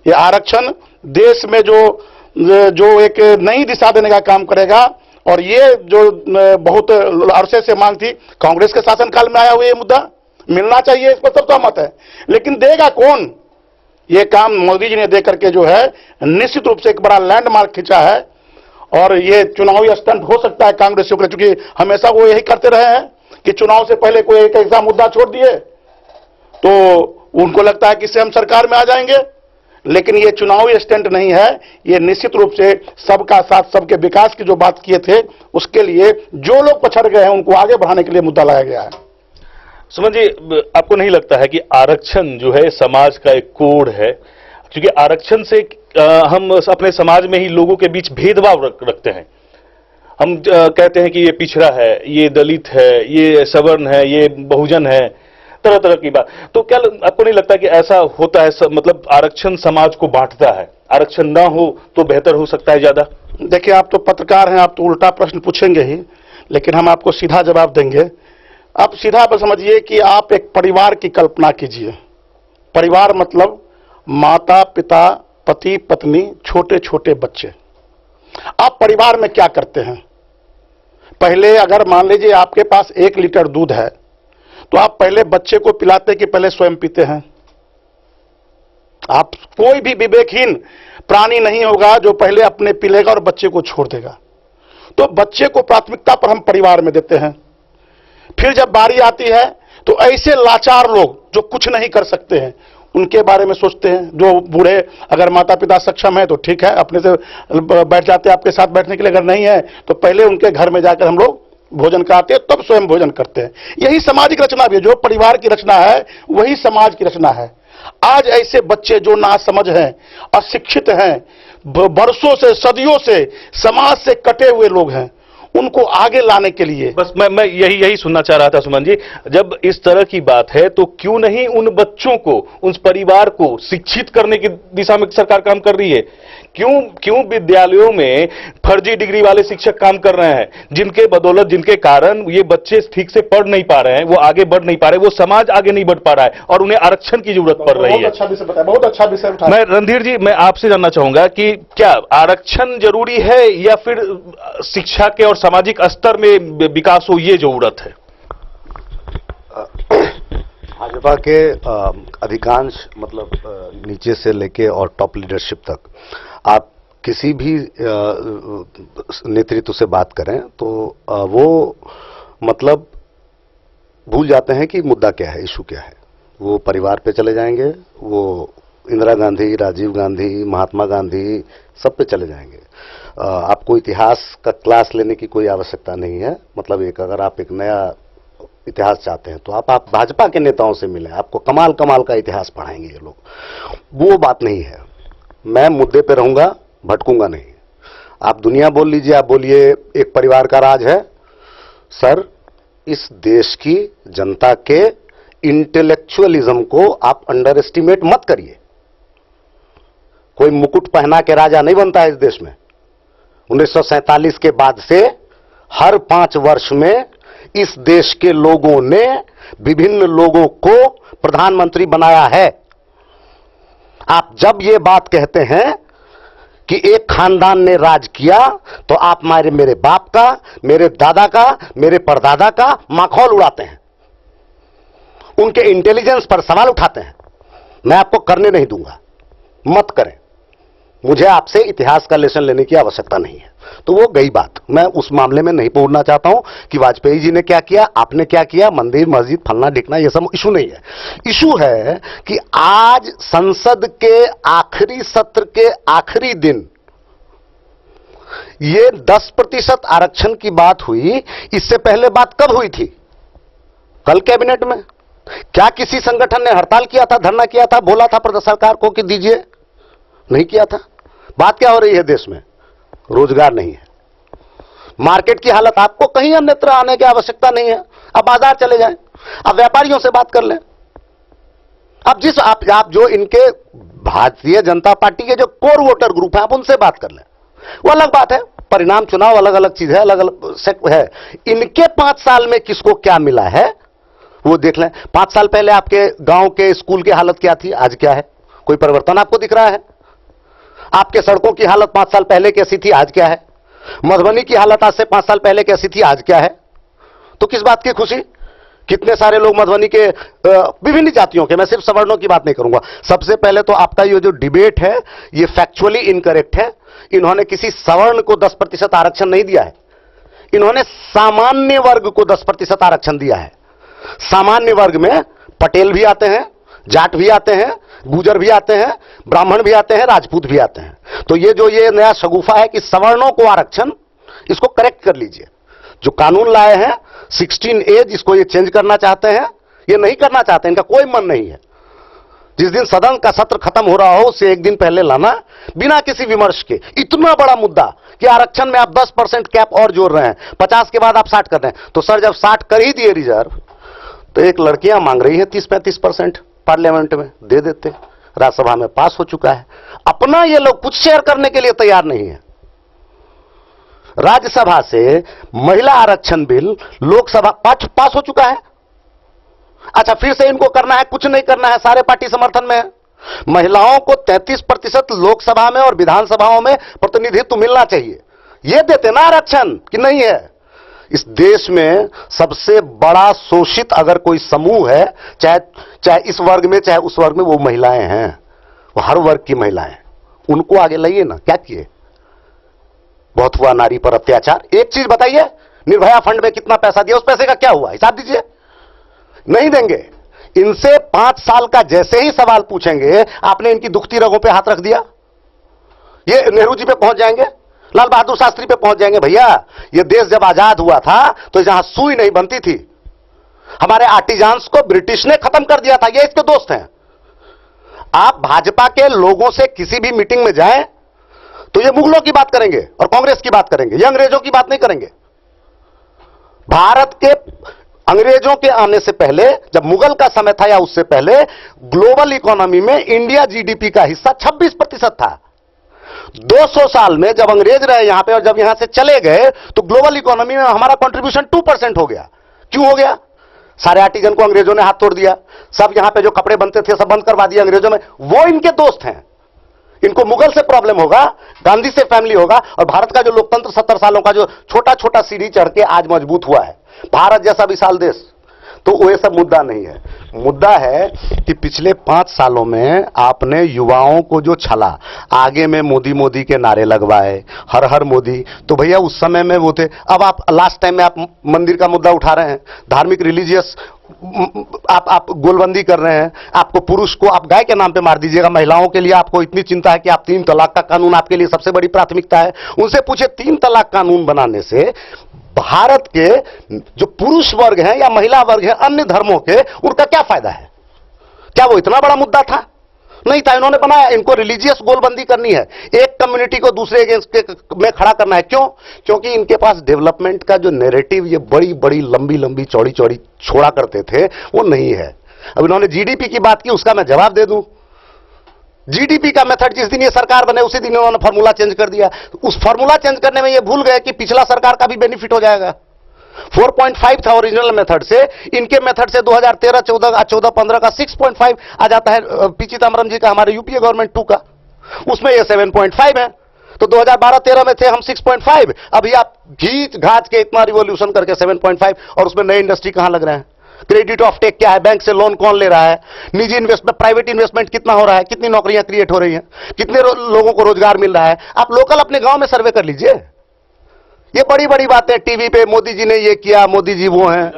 ये आरक्षण देश में जो एक नई दिशा देने का काम करेगा। और ये जो बहुत अरसे से मांग थी, कांग्रेस के शासनकाल में आया हुआ ये मुद्दा मिलना चाहिए, इस पर सब सहमत है। लेकिन देगा कौन? ये काम मोदी जी ने दे करके जो है निश्चित रूप से एक बड़ा लैंडमार्क खींचा है। और ये चुनावी स्टंट हो सकता है कांग्रेसियों के, क्योंकि हमेशा वो यही करते रहे हैं कि चुनाव से पहले कोई एक ऐसा मुद्दा छोड़ दिए तो उनको लगता है कि इससे हम सरकार में आ जाएंगे। लेकिन ये चुनावी स्टंट नहीं है, ये निश्चित रूप से सबका साथ, सबके विकास की जो बात किए थे उसके लिए जो लोग पछड़ गए हैं उनको आगे बढ़ाने के लिए मुद्दा लाया गया है। सुमन जी, आपको नहीं लगता है कि आरक्षण जो है समाज का एक कोड है? क्योंकि आरक्षण से हम अपने समाज में ही लोगों के बीच भेदभाव रखते हैं। हम कहते हैं कि ये पिछड़ा है, ये दलित है, ये सवर्ण है, ये बहुजन है, तरह तरह की बात। तो क्या आपको नहीं लगता कि ऐसा होता है? मतलब आरक्षण समाज को बांटता है, आरक्षण ना हो तो बेहतर हो सकता है ज्यादा? देखिए, आप तो पत्रकार हैं, आप तो उल्टा प्रश्न पूछेंगे ही, लेकिन हम आपको सीधा जवाब देंगे। आप सीधा पर समझिए कि आप एक परिवार की कल्पना कीजिए। परिवार मतलब माता पिता, पति पत्नी, छोटे छोटे बच्चे। आप परिवार में क्या करते हैं? पहले अगर मान लीजिए आपके पास 1 लीटर दूध है तो आप पहले बच्चे को पिलाते कि पहले स्वयं पीते हैं? आप, कोई भी विवेकहीन प्राणी नहीं होगा जो पहले अपने पिलेगा और बच्चे को छोड़ देगा। तो बच्चे को प्राथमिकता पर हम परिवार में देते हैं। फिर जब बारी आती है तो ऐसे लाचार लोग जो कुछ नहीं कर सकते हैं उनके बारे में सोचते हैं। जो बूढ़े, अगर माता पिता सक्षम है तो ठीक है, अपने से बैठ जाते हैं आपके साथ बैठने के लिए, अगर नहीं है तो पहले उनके घर में जाकर हम लोग भोजन कराते हैं, तब स्वयं भोजन करते हैं। यही सामाजिक रचना भी है, जो परिवार की रचना है वही समाज की रचना है। आज ऐसे बच्चे जो नासमझ हैं, अशिक्षित हैं, बरसों से, सदियों से समाज से कटे हुए लोग हैं, उनको आगे लाने के लिए बस मैं यही सुनना चाह रहा था सुमन जी। जब इस तरह की बात है तो क्यों नहीं उन बच्चों को, उस परिवार को शिक्षित करने की दिशा में सरकार काम कर रही है? क्यों विद्यालयों में फर्जी डिग्री वाले शिक्षक काम कर रहे हैं, जिनके बदौलत, जिनके कारण ये बच्चे ठीक से पढ़ नहीं पा रहे हैं, वो आगे बढ़ नहीं पा रहे, वो समाज आगे नहीं बढ़ पा रहा है और उन्हें आरक्षण की जरूरत पड़ रही है। बहुत अच्छा विषय बताया, बहुत अच्छा विषय उठाया। मैं रणधीर जी, मैं आपसे जानना चाहूंगा कि क्या आरक्षण जरूरी है या फिर शिक्षा के और सामाजिक स्तर में विकास हो, ये जरूरत है? भाजपा के अधिकांश, मतलब नीचे से लेके और टॉप लीडरशिप तक, आप किसी भी नेतृत्व से बात करें तो वो मतलब भूल जाते हैं कि मुद्दा क्या है, इशू क्या है। वो परिवार पे चले जाएंगे, वो इंदिरा गांधी, राजीव गांधी, महात्मा गांधी सब पे चले जाएंगे। आपको इतिहास का क्लास लेने की कोई आवश्यकता नहीं है। मतलब अगर आप एक नया इतिहास चाहते हैं तो आप भाजपा के नेताओं से मिलें, आपको कमाल कमाल का इतिहास पढ़ाएंगे ये लोग। वो बात नहीं है। मैं मुद्दे पे रहूंगा, भटकूंगा नहीं। आप दुनिया बोल लीजिए, आप बोलिए एक परिवार का राज है। सर, इस देश की जनता के इंटेलेक्चुअलिज्म को आप अंडर एस्टिमेट मत करिए। कोई मुकुट पहना के राजा नहीं बनता है इस देश में। 1947 के बाद से हर 5 वर्ष में इस देश के लोगों ने विभिन्न लोगों को प्रधानमंत्री बनाया है। आप जब ये बात कहते हैं कि एक खानदान ने राज किया, तो आप मेरे बाप का, मेरे दादा का, मेरे परदादा का माखौल उड़ाते हैं, उनके इंटेलिजेंस पर सवाल उठाते हैं। मैं आपको करने नहीं दूंगा, मत करें। मुझे आपसे इतिहास का लेसन लेने की आवश्यकता नहीं है। तो वो गई बात। मैं उस मामले में नहीं पहुंचना चाहता हूं कि वाजपेयी जी ने क्या किया, आपने क्या किया, मंदिर मस्जिद फलना ढिकना, ये सब इशू नहीं है। इशू है कि आज संसद के आखिरी सत्र के आखिरी दिन ये 10% आरक्षण की बात हुई। इससे पहले बात कब हुई थी? कल कैबिनेट में। क्या किसी संगठन ने हड़ताल किया था, धरना किया था, बोला था प्रदेश सरकार को कि दीजिए? नहीं किया था। बात क्या हो रही है देश में? रोजगार नहीं है, मार्केट की हालत। आपको कहीं अन्यत्र आने की आवश्यकता नहीं है। अब बाजार चले जाएं, अब व्यापारियों से बात कर लें। आप जो इनके भारतीय जनता पार्टी के जो कोर वोटर ग्रुप है, आप उनसे बात कर लें। वो अलग बात है, परिणाम चुनाव अलग अलग चीज है, अलग अलग सेट है। इनके 5 साल में किसको क्या मिला है वो देख लें। 5 साल पहले आपके गांव के स्कूल की हालत क्या थी, आज क्या है? कोई परिवर्तन आपको दिख रहा है? आपके सड़कों की हालत 5 साल पहले कैसी थी, आज क्या है? मधुबनी की हालत आज से 5 साल पहले कैसी थी, आज क्या है? तो किस बात की खुशी? कितने सारे लोग मधुबनी के विभिन्न जातियों के, मैं सिर्फ सवर्णों की बात नहीं करूंगा। सबसे पहले तो आपका ये जो डिबेट है ये फैक्चुअली इनकरेक्ट है। इन्होंने किसी सवर्ण को 10% आरक्षण नहीं दिया है, इन्होंने सामान्य वर्ग को 10% आरक्षण दिया है। सामान्य वर्ग में पटेल भी आते हैं, जाट भी आते हैं, गुजर भी आते हैं, ब्राह्मण भी आते हैं, राजपूत भी आते हैं। तो ये नया शगुफा है कि सवर्णों को आरक्षण, इसको करेक्ट कर लीजिए। जो कानून लाए हैं 16A, जिसको ये चेंज करना चाहते हैं, ये नहीं करना चाहते, इनका कोई मन नहीं है। जिस दिन सदन का सत्र खत्म हो रहा हो उससे एक दिन पहले लाना, बिना किसी विमर्श के। इतना बड़ा मुद्दा कि आरक्षण में आप 10% कैप और जोड़ रहे हैं, 50 के बाद आप 60 कर रहे हैं। तो सर, जब 60 कर ही दिए रिजर्व, तो एक लड़कियां मांग रही हैं 30-35% पार्लियामेंट में, दे देते। राज्यसभा में पास हो चुका है। अपना ये लोग कुछ शेयर करने के लिए तैयार नहीं है। राज्यसभा से महिला आरक्षण बिल लोकसभा पास हो चुका है। अच्छा, फिर से इनको करना है, कुछ नहीं करना है, सारे पार्टी समर्थन में है। महिलाओं को 33% लोकसभा में और विधानसभाओं में प्रतिनिधित्व मिलना चाहिए। यह देते ना आरक्षण कि नहीं है? इस देश में सबसे बड़ा शोषित अगर कोई समूह है, चाहे इस वर्ग में चाहे उस वर्ग में, वो महिलाएं हैं। वो हर वर्ग की महिलाएं, उनको आगे लाइए ना। क्या किए? बहुत हुआ नारी पर अत्याचार। एक चीज बताइए, निर्भया फंड में कितना पैसा दिया, उस पैसे का क्या हुआ, हिसाब दीजिए। नहीं देंगे। इनसे 5 साल का जैसे ही सवाल पूछेंगे, आपने इनकी दुखती रगों पे हाथ रख दिया, ये नेहरू जी पे पहुंच जाएंगे, लाल बहादुर शास्त्री पे पहुंच जाएंगे। भैया, ये देश जब आजाद हुआ था तो जहां सुई नहीं बनती थी, हमारे आर्टिजान्स को ब्रिटिश ने खत्म कर दिया था। ये इसके दोस्त हैं। आप भाजपा के लोगों से किसी भी मीटिंग में जाएं तो ये मुगलों की बात करेंगे और कांग्रेस की बात करेंगे, ये अंग्रेजों की बात नहीं करेंगे। भारत के अंग्रेजों के आने से पहले, जब मुगल का समय था या उससे पहले, ग्लोबल इकोनॉमी में इंडिया जीडीपी का हिस्सा 26% था। 200 साल में जब अंग्रेज रहे यहां पे और जब यहां से चले गए, तो ग्लोबल इकोनॉमी में हमारा कंट्रीब्यूशन 2% हो गया। क्यों हो गया? सारे आर्टिजन को अंग्रेजों ने हाथ तोड़ दिया, सब यहां पे जो कपड़े बनते थे सब बंद करवा दिया अंग्रेजों में। वो इनके दोस्त हैं। इनको मुगल से प्रॉब्लम होगा, गांधी से फैमिली होगा, और भारत का जो लोकतंत्र 70 सालों का जो छोटा छोटा सीढ़ी चढ़ के आज मजबूत हुआ है, भारत जैसा विशाल देश तो वो ये सब मुद्दा नहीं है। मुद्दा है कि पिछले 5 सालों में आपने युवाओं को जो छला, आगे में मोदी मोदी के नारे लगवाए, हर हर मोदी, तो भैया उस समय में वो थे। अब आप लास्ट टाइम में आप मंदिर का मुद्दा उठा रहे हैं, धार्मिक रिलीजियस आप गोलबंदी कर रहे हैं। आपको पुरुष को आप गाय के नाम पे मार दीजिएगा, महिलाओं के लिए आपको इतनी चिंता है कि आप 3 तलाक का कानून आपके लिए सबसे बड़ी प्राथमिकता है। उनसे पूछे 3 तलाक कानून बनाने से भारत के जो पुरुष वर्ग हैं या महिला वर्ग हैं अन्य धर्मों के, उनका क्या फायदा है? क्या वो इतना बड़ा मुद्दा था? नहीं था। इन्होंने बनाया, इनको रिलीजियस गोलबंदी करनी है, एक कम्युनिटी को दूसरे अगेंस्ट में खड़ा करना है। क्यों? क्योंकि इनके पास डेवलपमेंट का जो नैरेटिव ये बड़ी बड़ी लंबी लंबी चौड़ी चौड़ी छोड़ा करते थे, वो नहीं है। अब इन्होंने जीडीपी की बात की, उसका मैं जवाब दे दूं। जीडीपी का मेथड जिस दिन ये सरकार बने उसी दिन इन्होंने फॉर्मूला चेंज कर दिया। उस फॉर्मूला चेंज करने में ये भूल गए कि पिछला सरकार का भी बेनिफिट हो जाएगा। 4.5 था ओरिजिनल मेथड से, इनके मेथड से 2013, 14, 14-15 का 6.5 आ जाता है। पी चिदम्बरम जी का, हमारे यूपीए गवर्नमेंट 2 का, उसमें ये 7.5 है। तो 2012-13 में थे हम 6.5, अभी आप घींच घाच के इतना रिवॉल्यूशन करके 7.5, और उसमें नए इंडस्ट्री कहां लग रहे हैं? क्रेडिट ऑफ टेक क्या है? बैंक से लोन कौन ले रहा है? निजी इन्वेस्टमेंट, प्राइवेट इन्वेस्टमेंट कितना हो रहा है? कितनी नौकरियां क्रिएट हो रही हैं? कितने लोगों को रोजगार मिल रहा है? आप लोकल अपने गांव में सर्वे कर लीजिए। ये बड़ी बड़ी बातें टीवी पे, मोदी जी ने ये किया, मोदी जी वो हैं,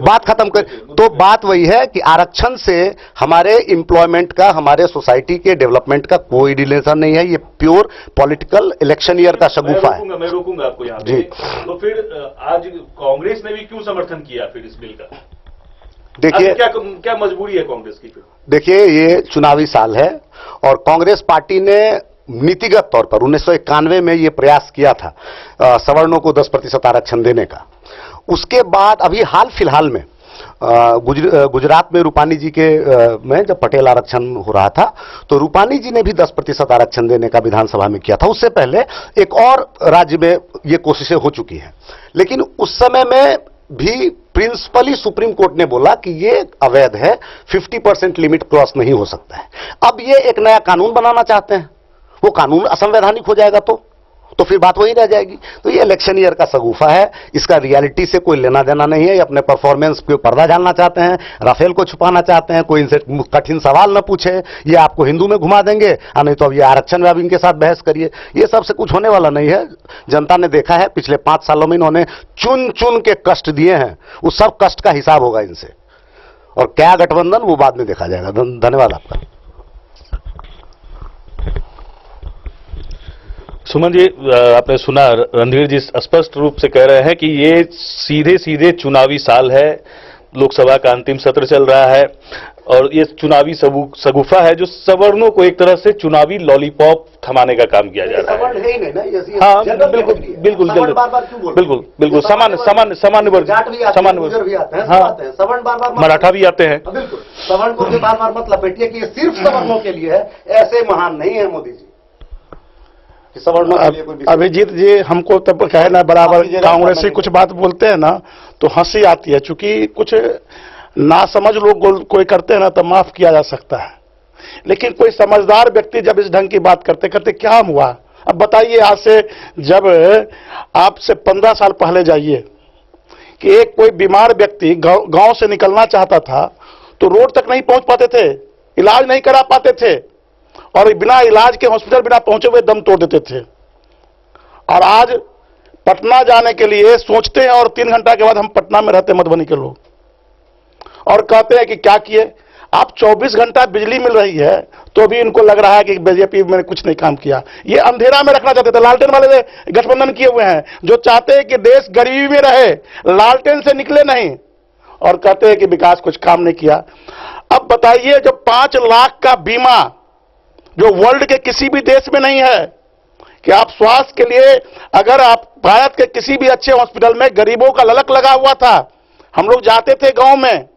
बात खत्म कर। तो बात वही है कि आरक्षण से हमारे एम्प्लॉयमेंट का, हमारे सोसाइटी के डेवलपमेंट का कोई रिलेशन नहीं है। ये प्योर पॉलिटिकल इलेक्शन ईयर का शगुफा है। मैं रोकूंगा आपको यहाँ जी। तो फिर आज कांग्रेस ने भी क्यों समर्थन किया फिर इस बिल का? देखिए, क्या मजबूरी है कांग्रेस की फिर? देखिए, ये चुनावी साल है और कांग्रेस पार्टी ने नीतिगत तौर पर 1991 में ये प्रयास किया था सवर्णों को 10% आरक्षण देने का। उसके बाद अभी हाल फिलहाल में गुजरात में रूपानी जी के में जब पटेल आरक्षण हो रहा था, तो रूपानी जी ने भी 10% आरक्षण देने का विधानसभा में किया था। उससे पहले एक और राज्य में ये कोशिशें हो चुकी हैं, लेकिन उस समय में भी प्रिंसिपली सुप्रीम कोर्ट ने बोला कि ये अवैध है, 50% लिमिट क्रॉस नहीं हो सकता है। अब ये एक नया कानून बनाना चाहते हैं, वो कानून असंवैधानिक हो जाएगा तो फिर बात वही रह जाएगी। तो ये इलेक्शन ईयर का शगुफा है, इसका रियलिटी से कोई लेना देना नहीं है। ये अपने परफॉर्मेंस पे पर्दा डालना चाहते हैं, राफेल को छुपाना चाहते हैं, कोई इनसे कठिन सवाल न पूछे, ये आपको हिंदू में घुमा देंगे, नहीं तो अब ये आरक्षण में अब इनके साथ बहस करिए। ये सबसे कुछ होने वाला नहीं है। जनता ने देखा है पिछले 5 सालों में इन्होंने चुन चुन के कष्ट दिए हैं, उस सब कष्ट का हिसाब होगा इनसे। और क्या गठबंधन, वो बाद में देखा जाएगा। धन्यवाद आपका। सुमन जी, आपने सुना, रणधीर जी स्पष्ट रूप से कह रहे हैं कि ये सीधे सीधे चुनावी साल है, लोकसभा का अंतिम सत्र चल रहा है और ये चुनावी शगुफा है जो सवर्णों को एक तरह से चुनावी लॉलीपॉप थमाने का काम किया जा रहा है। हाँ, बिल्कुल बिल्कुल बिल्कुल बिल्कुल सामान्य वर्ग, हाँ, मराठा भी आते हैं। बिल्कुल, सवर्ण को बार बार मत लपेटिए कि ये सिर्फ सवर्णों के लिए है, ऐसे महान नहीं है मोदी जी। अभिजीत जी, हमको तब कहे ना बराबर कांग्रेस से कुछ बात बोलते हैं ना तो हंसी आती है, क्योंकि कुछ नासमझ लोग कोई करते हैं ना तो माफ किया जा सकता है, लेकिन कोई समझदार व्यक्ति जब इस ढंग की बात करते करते क्या हुआ? अब बताइए, आज से जब आपसे 15 साल पहले जाइए कि एक कोई बीमार व्यक्ति गांव से निकलना चाहता था तो रोड तक नहीं पहुंच पाते थे, इलाज नहीं करा पाते थे, और बिना इलाज के हॉस्पिटल बिना पहुंचे हुए दम तोड़ देते थे। और आज पटना जाने के लिए सोचते हैं और 3 घंटा के बाद हम पटना में रहते मधुबनी के लोग, और कहते हैं कि क्या किए आप, 24 घंटा बिजली मिल रही है तो भी इनको लग रहा है कि बीजेपी में कुछ नहीं काम किया। ये अंधेरा में रखना चाहते थे। लालटेन वाले गठबंधन किए हुए हैं जो चाहते हैं कि देश गरीबी में रहे, लालटेन से निकले नहीं, और कहते हैं कि विकास कुछ काम नहीं किया। अब बताइए, जो 5 लाख का बीमा जो वर्ल्ड के किसी भी देश में नहीं है, कि आप स्वास्थ्य के लिए अगर आप भारत के किसी भी अच्छे हॉस्पिटल में, गरीबों का ललक लगा हुआ था। हम लोग जाते थे गांव में,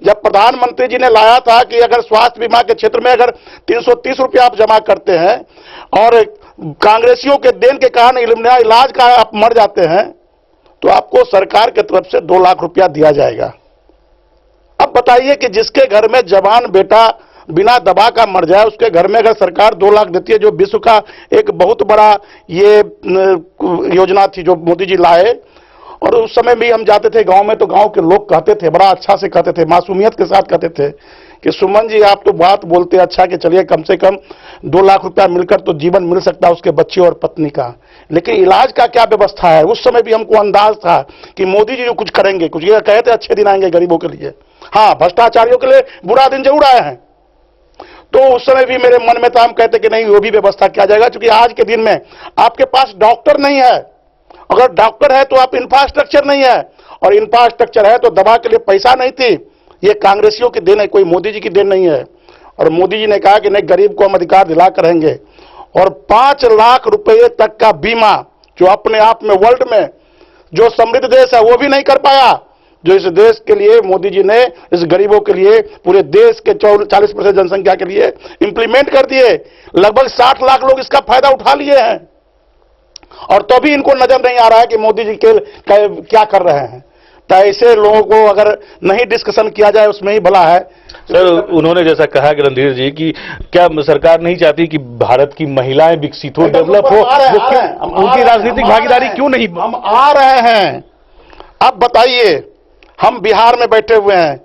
जब प्रधानमंत्री जी ने लाया था कि अगर स्वास्थ्य बीमा के क्षेत्र में अगर 330 रुपया आप जमा करते हैं और कांग्रेसियों के देन के कारण इलाज का आप मर जाते हैं तो आपको सरकार की तरफ से 2 लाख रुपया दिया जाएगा। अब बताइए कि जिसके घर में जवान बेटा बिना दवा का मर जाए, उसके घर में अगर सरकार 2 लाख देती है, जो विश्व का एक बहुत बड़ा ये योजना थी जो मोदी जी लाए, और उस समय भी हम जाते थे गांव में, तो गांव के लोग कहते थे, बड़ा अच्छा से कहते थे, मासूमियत के साथ कहते थे कि सुमन जी आप तो बात बोलते अच्छा कि चलिए कम से कम 2 लाख रुपया मिलकर तो जीवन मिल सकता है उसके बच्चे और पत्नी का, लेकिन इलाज का क्या व्यवस्था है। उस समय भी हमको अंदाज था कि मोदी जी जो कुछ करेंगे, कुछ ये कहते अच्छे दिन आएंगे गरीबों के लिए, हाँ भ्रष्टाचारियों के लिए बुरा दिन जरूर आए हैं। तो उस समय भी मेरे मन में था, हम कहते कि नहीं वो भी व्यवस्था किया जाएगा, क्योंकि आज के दिन में आपके पास डॉक्टर नहीं है, अगर डॉक्टर है तो आप इंफ्रास्ट्रक्चर नहीं है, और इंफ्रास्ट्रक्चर है तो दवा के लिए पैसा नहीं थी। ये कांग्रेसियों की देन है, कोई मोदी जी की देन नहीं है। और मोदी जी ने कहा कि नहीं गरीब को हम अधिकार दिला करेंगे, और 5 लाख रुपए तक का बीमा, जो अपने आप में वर्ल्ड में जो समृद्ध देश है वो भी नहीं कर पाया, जो इस देश के लिए मोदी जी ने इस गरीबों के लिए पूरे देश के 40% जनसंख्या के लिए इंप्लीमेंट कर दिए। लगभग 60 लाख लोग इसका फायदा उठा लिए हैं, और तो भी इनको नजर नहीं आ रहा है कि मोदी जी के क्या कर रहे हैं। तो ऐसे लोगों को अगर नहीं डिस्कशन किया जाए उसमें ही भला है। सर उन्होंने जैसा कहा कि रणधीर जी की क्या सरकार नहीं चाहती कि भारत की महिलाएं विकसित हो, डेवलप हो, उनकी राजनीतिक भागीदारी क्यों नहीं? हम आ रहे हैं। अब बताइए, हम बिहार में बैठे हुए हैं,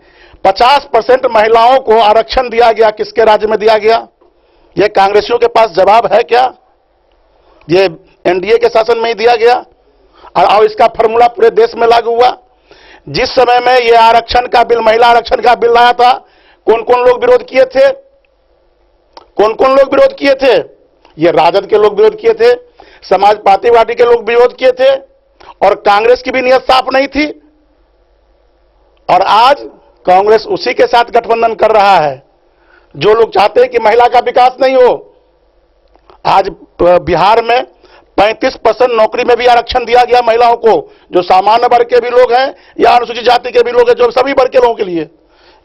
50% महिलाओं को आरक्षण दिया गया, किसके राज्य में दिया गया? ये कांग्रेसियों के पास जवाब है क्या? ये एनडीए के शासन में ही दिया गया, और इसका फॉर्मूला पूरे देश में लागू हुआ। जिस समय में ये आरक्षण का बिल, महिला आरक्षण का बिल लाया था, कौन कौन लोग विरोध किए थे? कौन कौन लोग विरोध किए थे? ये राजद के लोग विरोध किए थे, समाजवादी पार्टी के लोग विरोध किए थे, और कांग्रेस की भी नियत साफ नहीं थी। और आज कांग्रेस उसी के साथ गठबंधन कर रहा है जो लोग चाहते हैं कि महिला का विकास नहीं हो। आज बिहार में 35% नौकरी में भी आरक्षण दिया गया महिलाओं को, जो सामान्य वर्ग के भी लोग हैं या अनुसूचित जाति के भी लोग हैं, जो सभी वर्ग के लोगों के लिए।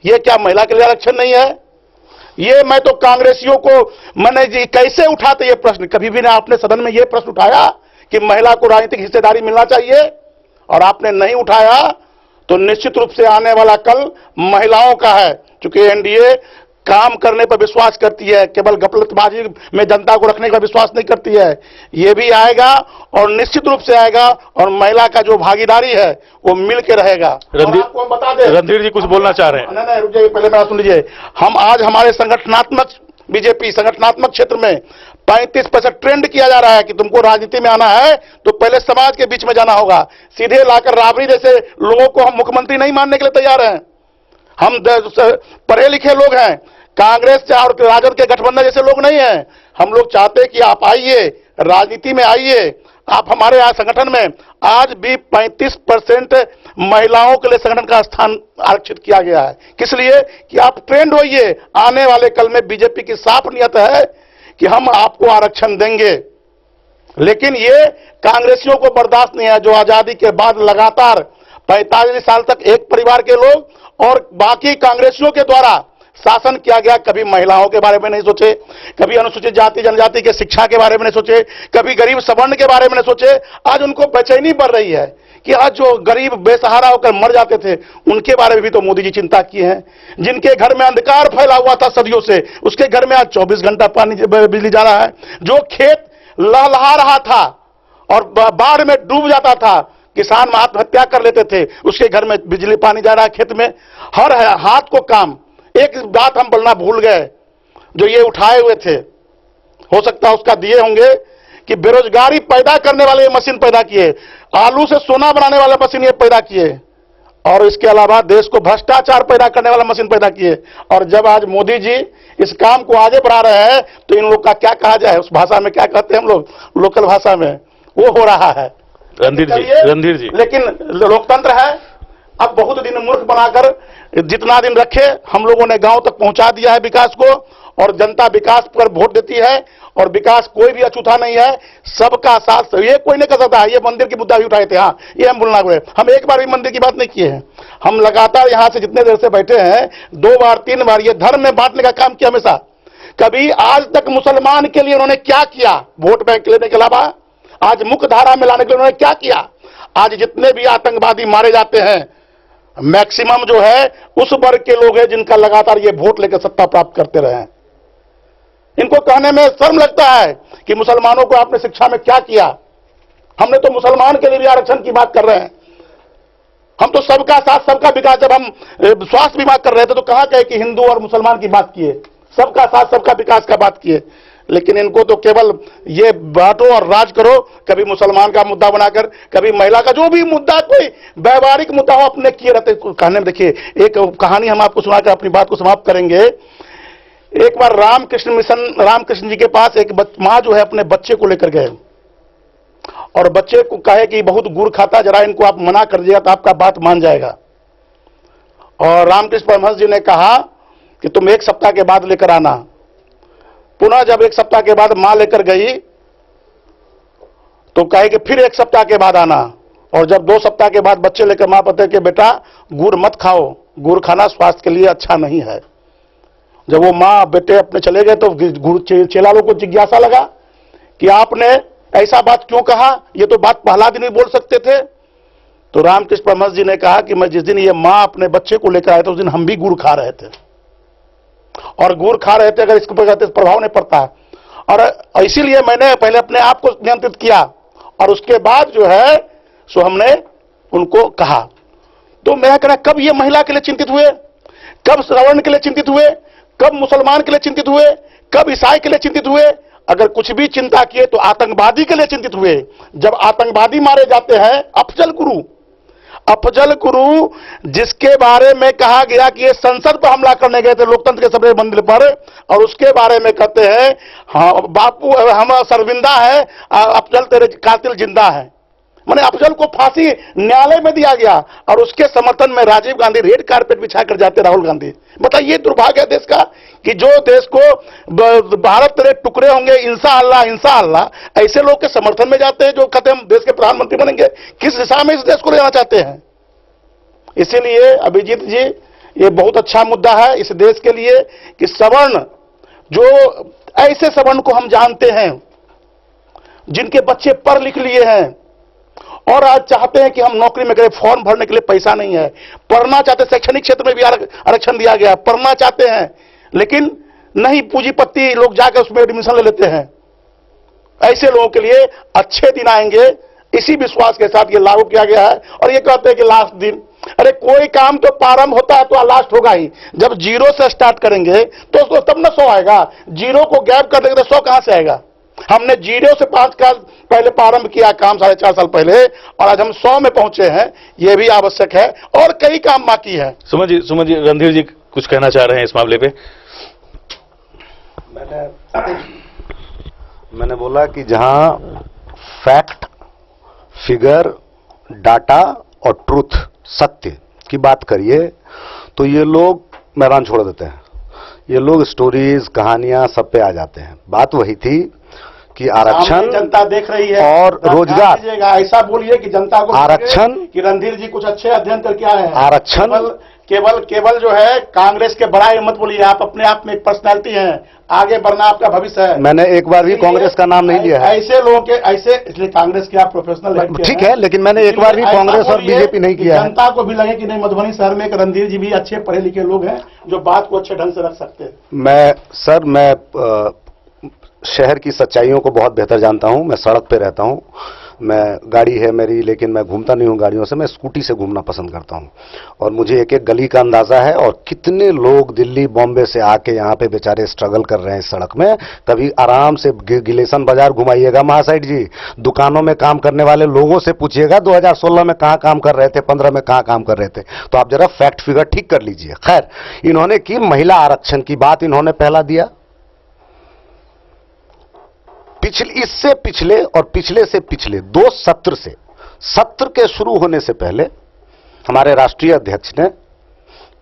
ये क्या महिला के लिए आरक्षण नहीं है? ये मैं तो कांग्रेसियों को मैंने जी कैसे उठाते ये प्रश्न, कभी भी ना आपने सदन में ये प्रश्न उठाया कि महिला को राजनीतिक हिस्सेदारी मिलना चाहिए, और आपने नहीं उठाया तो निश्चित रूप से आने वाला कल महिलाओं का है। क्योंकि एनडीए काम करने पर विश्वास करती है, केवल गपलतबाजी में जनता को रखने का विश्वास नहीं करती है। ये भी आएगा और निश्चित रूप से आएगा, और महिला का जो भागीदारी है वो मिल के रहेगा। आपको हम बता दें, रणधीर जी कुछ बोलना चाह रहे हैं। नहीं रुक जाइए, पहले मेरा सुन लीजिए। हम आज हमारे संगठनात्मक बीजेपी संगठनात्मक क्षेत्र में 35% ट्रेंड किया जा रहा है कि तुमको राजनीति में आना है तो पहले समाज के बीच में जाना होगा। सीधे लाकर राबड़ी जैसे लोगों को हम मुख्यमंत्री नहीं मानने के लिए तैयार हैं। हम पढ़े लिखे लोग हैं, कांग्रेस और राजद के गठबंधन जैसे लोग नहीं हैं। हम लोग चाहते हैं कि आप आइए, राजनीति में आइए। आप हमारे यहाँ संगठन में आज भी 35% महिलाओं के लिए संगठन का स्थान आरक्षित किया गया है। किस लिए? कि आप ट्रेंड होइए। आने वाले कल में बीजेपी की साफ नियत है कि हम आपको आरक्षण देंगे, लेकिन ये कांग्रेसियों को बर्दाश्त नहीं है, जो आजादी के बाद लगातार 45 साल तक एक परिवार के लोग और बाकी कांग्रेसियों के द्वारा शासन किया गया। कभी महिलाओं के बारे में नहीं सोचे, कभी अनुसूचित जाति जनजाति के शिक्षा के बारे में नहीं सोचे, कभी गरीब सवर्ण के बारे में नहीं सोचे। आज उनको बेचैनी बढ़ रही है कि आज जो गरीब बेसहारा होकर मर जाते थे उनके बारे में भी तो मोदी जी चिंता किए हैं। जिनके घर में अंधकार फैला हुआ था सदियों से, उसके घर में आज 24 घंटा पानी बिजली जा रहा है। जो खेत लहलहा रहा था और बाढ़ में डूब जाता था, किसान आत्महत्या कर लेते थे, उसके घर में बिजली पानी जा रहा है। खेत में हर हाथ को काम। एक बात हम बोलना भूल गए, जो ये उठाए हुए थे, हो सकता है उसका दिए होंगे कि बेरोजगारी पैदा करने वाले ये मशीन पैदा किए, आलू से सोना बनाने वाला मशीन ये पैदा किए, और इसके अलावा देश को भ्रष्टाचार पैदा करने वाला मशीन पैदा किए। और जब आज मोदी जी इस काम को आगे बढ़ा रहे हैं तो इन लोग का क्या कहा जाए? उस भाषा में क्या कहते हैं हम लोग, लोकल भाषा में, वो हो रहा है। रणधीर जी, लेकिन लोकतंत्र है। अब बहुत दिन मूर्ख बनाकर जितना दिन रखे, हम लोगों ने गांव तक पहुंचा दिया है विकास को, और जनता विकास पर वोट देती है, और विकास कोई भी अछूता नहीं है, सबका साथ। ये कोई नहीं कर सकता है। ये मंदिर की मुद्दा भी उठाए थे, हाँ ये हम बोलना हुए, हम एक बार भी मंदिर की बात नहीं किए हैं। हम लगातार यहां से जितने देर से बैठे हैं 2 बार 3 बार ये धर्म में बांटने का काम किया हमेशा। कभी आज तक मुसलमान के लिए उन्होंने क्या किया वोट बैंक लेने के अलावा? आज मुख्य धारा में लाने के लिए उन्होंने क्या किया? आज जितने भी आतंकवादी मारे जाते हैं मैक्सिमम जो है उस वर्ग के लोग हैं जिनका लगातार ये वोट लेकर सत्ता प्राप्त करते रहे हैं। इनको कहने में शर्म लगता है कि मुसलमानों को आपने शिक्षा में क्या किया। हमने तो मुसलमान के लिए भी आरक्षण की बात कर रहे हैं। हम तो सबका साथ सबका विकास, जब हम स्वास्थ्य बीमा कर रहे थे तो कहां कहे कि हिंदू और मुसलमान की बात किए, सबका साथ सबका विकास का बात किए। लेकिन इनको तो केवल ये बांटो और राज करो, कभी मुसलमान का मुद्दा बनाकर, कभी महिला का, जो भी मुद्दा कोई व्यवहारिक मुद्दा हो अपने किए रहते। कहने में देखिए एक कहानी हम आपको सुनाकर अपनी बात को समाप्त करेंगे। एक बार रामकृष्ण जी के पास एक मां जो है अपने बच्चे को लेकर गए और बच्चे को कहे कि बहुत गुड़ खाता, जरा इनको आप मना कर दिया तो आपका बात मान जाएगा। और रामकृष्ण परमहंस जी ने कहा कि तुम 1 सप्ताह के बाद लेकर आना। पुनः जब 1 सप्ताह के बाद मां लेकर गई तो कहे कि फिर 1 सप्ताह के बाद आना। और जब 2 सप्ताह के बाद बच्चे लेकर मां पते कि बेटा गुड़ मत खाओ, गुड़ खाना स्वास्थ्य के लिए अच्छा नहीं है। जब वो मां बेटे अपने चले गए तो चेला लोग को जिज्ञासा लगा कि आपने ऐसा बात क्यों कहा, ये तो बात पहला दिन ही बोल सकते थे। तो रामकृष्ण परमहंस जी ने कहा कि मैं जिस दिन ये मां अपने बच्चे को लेकर आए थे उस दिन हम भी गुड़ खा रहे थे, और गुड़ खा रहे थे, अगर इसके ऊपर प्रभाव नहीं पड़ता है। और इसीलिए मैंने पहले अपने आप को नियंत्रित किया और उसके बाद जो है सो हमने उनको कहा। तो मैं कहना, कब ये महिला के लिए चिंतित हुए, कब श्रवण के लिए चिंतित हुए, कब मुसलमान के लिए चिंतित हुए, कब ईसाई के लिए चिंतित हुए? अगर कुछ भी चिंता किए तो आतंकवादी के लिए चिंतित हुए। जब आतंकवादी मारे जाते हैं, अफजल गुरु जिसके बारे में कहा गया कि ये संसद पर हमला करने गए थे, लोकतंत्र के सबसे मंदिर पर, और उसके बारे में कहते हैं हाँ बापू हम शर्मिंदा है, अफजल तेरे कातिल जिंदा है। माने अफजल को फांसी न्यायालय में दिया गया और उसके समर्थन में राजीव गांधी रेड कारपेट बिछाकर जाते, राहुल गांधी। बताइए दुर्भाग्य है देश का कि जो देश को भारत तेरे टुकड़े होंगे इंशाअल्लाह, ऐसे लोग के समर्थन में जाते हैं जो कहते हैं हम देश के प्रधानमंत्री बनेंगे। किस दिशा में इस देश को ले जाना चाहते हैं? इसीलिए अभिजीत जी, ये बहुत अच्छा मुद्दा है इस देश के लिए कि सवर्ण, जो ऐसे सवर्ण को हम जानते हैं जिनके बच्चे पढ़ लिख लिए हैं और आज चाहते हैं कि हम नौकरी में करें, फॉर्म भरने के लिए पैसा नहीं है, पढ़ना चाहते, शैक्षणिक क्षेत्र में भी आरक्षण दिया गया, पढ़ना चाहते हैं लेकिन नहीं, पूंजीपति लोग जाकर उसमें एडमिशन ले लेते हैं। ऐसे लोगों के लिए अच्छे दिन आएंगे, इसी विश्वास के साथ ये लागू किया गया है। और ये कहते हैं कि लास्ट दिन, अरे कोई काम तो प्रारंभ होता है तो लास्ट होगा ही। जब 0 से स्टार्ट करेंगे तो तब ना 100 आएगा, 0 को गैप कर देंगे तो 100 कहां से आएगा? हमने 0 से 5 साल पहले प्रारंभ किया काम, 4.5 साल पहले, और आज हम 100 में पहुंचे हैं। यह भी आवश्यक है और कई काम बाकी है। सुमन जी, रणधीर जी कुछ कहना चाह रहे हैं इस मामले पे? मैंने बोला कि जहां फैक्ट, फिगर, डाटा और ट्रूथ, सत्य की बात करिए तो ये लोग मैदान छोड़ देते हैं। ये लोग स्टोरीज, कहानियां सब पे आ जाते हैं। बात वही थी कि आरक्षण जनता देख रही है और रोजगार, ऐसा बोलिए कि जनता को आरक्षण कि रणधीर जी कुछ अच्छे अध्ययन करके आए हैं। आरक्षण केवल जो है कांग्रेस के बड़ाई मत बोलिए, आप अपने आप में एक पर्सनैलिटी हैं, आगे बढ़ना आपका भविष्य है। मैंने एक बार भी कांग्रेस का नाम नहीं लिया है। ऐसे लोगों के इसलिए कांग्रेस के आप प्रोफेशनल ठीक है, लेकिन मैंने एक बार भी कांग्रेस और बीजेपी नहीं किया है। जनता को भी लगे कि नहीं, मधुबनी शहर में एक रणधीर जी भी अच्छे पढ़े लिखे लोग हैं जो बात को अच्छे ढंग से रख सकते हैं। मैं शहर की सच्चाइयों को बहुत बेहतर जानता हूं। मैं सड़क पे रहता हूं, मैं गाड़ी है मेरी, लेकिन मैं घूमता नहीं हूं गाड़ियों से, मैं स्कूटी से घूमना पसंद करता हूं और मुझे एक एक गली का अंदाजा है। और कितने लोग दिल्ली बॉम्बे से आके यहाँ पे बेचारे स्ट्रगल कर रहे हैं इस सड़क में। कभी आराम से गिलेसन बाजार घुमाइएगा महासाइड जी, दुकानों में काम करने वाले लोगों से पूछिएगा 2016 में कहां काम कर रहे थे, 15 में कहां काम कर रहे थे। तो आप जरा फैक्ट फिगर ठीक कर लीजिए। खैर, इन्होंने की महिला आरक्षण की बात इन्होंने पहला दिया। इससे पिछले और पिछले से पिछले 2 सत्र से, सत्र के शुरू होने से पहले हमारे राष्ट्रीय अध्यक्ष ने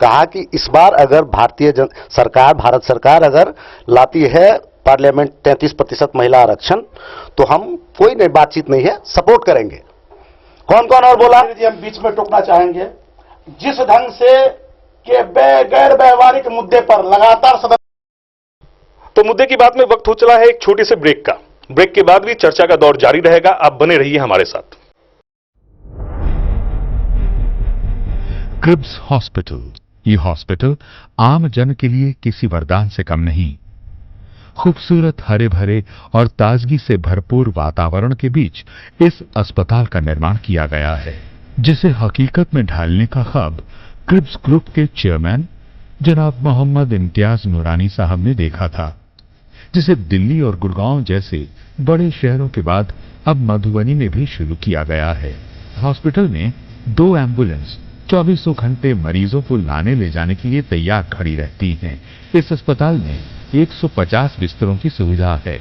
कहा कि इस बार अगर भारत सरकार अगर लाती है पार्लियामेंट 33% महिला आरक्षण तो हम कोई नहीं, बातचीत नहीं है, सपोर्ट करेंगे। कौन कौन और बोला? हम बीच में टोकना चाहेंगे। जिस ढंग से के गैर व्यवहारिक मुद्दे पर लगातार तो मुद्दे की बात में वक्त हो चला है एक छोटे से ब्रेक का। ब्रेक के बाद भी चर्चा का दौर जारी रहेगा, आप बने रहिए हमारे साथ। क्रिब्स हॉस्पिटल, ये हॉस्पिटल आम जन के लिए किसी वरदान से कम नहीं। खूबसूरत हरे भरे और ताजगी से भरपूर वातावरण के बीच इस अस्पताल का निर्माण किया गया है। जिसे हकीकत में ढालने का ख्वाब क्रिब्स ग्रुप के चेयरमैन जनाब मोहम्मद इम्तियाज नूरानी साहब ने देखा था, जिसे दिल्ली और गुड़गांव जैसे बड़े शहरों के बाद अब मधुबनी में भी शुरू किया गया है। हॉस्पिटल में 2 एम्बुलेंस 24 घंटे मरीजों को लाने ले जाने के लिए तैयार खड़ी रहती हैं। इस अस्पताल में 150 बिस्तरों की सुविधा है।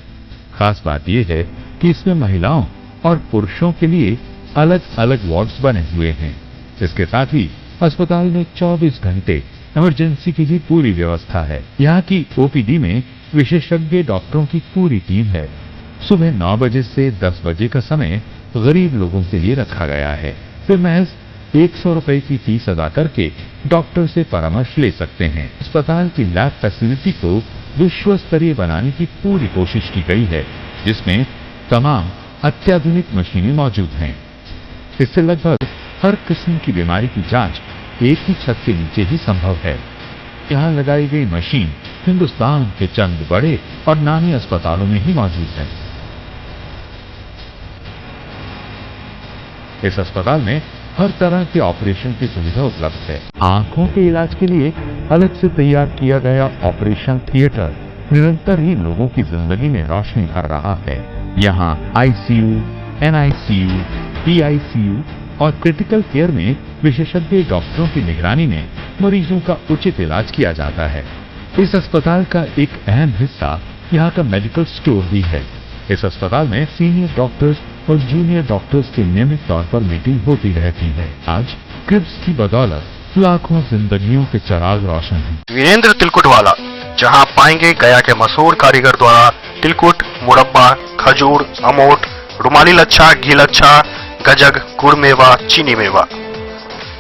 खास बात यह है कि इसमें महिलाओं और पुरुषों के लिए अलग अलग वार्ड्स बने हुए हैं। इसके साथ ही अस्पताल में 24 घंटे इमरजेंसी की भी पूरी व्यवस्था है। यहाँ की ओपीडी में विशेषज्ञ डॉक्टरों की पूरी टीम है। सुबह 9 बजे से 10 बजे का समय गरीब लोगों के लिए रखा गया है। वे महज 100 रुपए की फीस अदा करके डॉक्टर से परामर्श ले सकते हैं। अस्पताल की लैब फैसिलिटी को विश्व स्तरीय बनाने की पूरी कोशिश की गई है, जिसमें तमाम अत्याधुनिक मशीनें मौजूद हैं। इससे लगभग हर किस्म की बीमारी की जांच एक ही छत के नीचे ही संभव है। यहाँ लगाई गई मशीन हिंदुस्तान के चंद बड़े और नामी अस्पतालों में ही मौजूद है। इस अस्पताल में हर तरह के ऑपरेशन की सुविधा उपलब्ध है। आंखों के इलाज के लिए अलग से तैयार किया गया ऑपरेशन थिएटर निरंतर ही लोगों की जिंदगी में रोशनी भर रहा है। यहाँ आईसीयू, एनआईसीयू, पीआईसीयू और क्रिटिकल केयर में विशेषज्ञ डॉक्टरों की निगरानी में मरीजों का उचित इलाज किया जाता है। इस अस्पताल का एक अहम हिस्सा यहाँ का मेडिकल स्टोर भी है। इस अस्पताल में सीनियर डॉक्टर्स और जूनियर डॉक्टर्स की नियमित तौर पर मीटिंग होती रहती है। आज क्रिब्स की बदौलत लाखों जिंदगियों के चिराग रोशन हैं। वीरेंद्र तिलकुट वाला, जहां पाएंगे गया के मशहूर कारीगर द्वारा तिलकुट, मुरब्बा, खजूर, अमोट, रुमाली लच्छा, घी लच्छा, गजक, गुड़ मेवा, चीनी मेवा।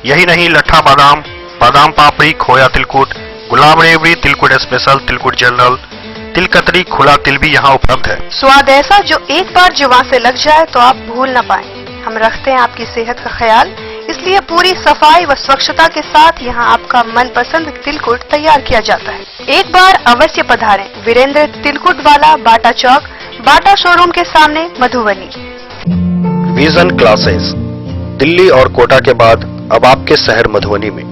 यही नहीं, लट्ठा बादाम, बादाम पापड़ी, खोया तिलकुट, गुलाब रेवड़ी, तिलकुट स्पेशल, तिलकुट जनरल, तिलकतरी, खुला तिल भी यहाँ उपलब्ध है। स्वाद ऐसा जो एक बार जुबान से लग जाए तो आप भूल न पाए। हम रखते हैं आपकी सेहत का ख्याल, इसलिए पूरी सफाई व स्वच्छता के साथ यहाँ आपका मनपसंद तिलकुट तैयार किया जाता है। एक बार अवश्य पधारें वीरेंद्र तिलकुट वाला, बाटा चौक, बाटा शोरूम के सामने, मधुबनी। विजन क्लासेस दिल्ली और कोटा के बाद अब आपके शहर मधुबनी में।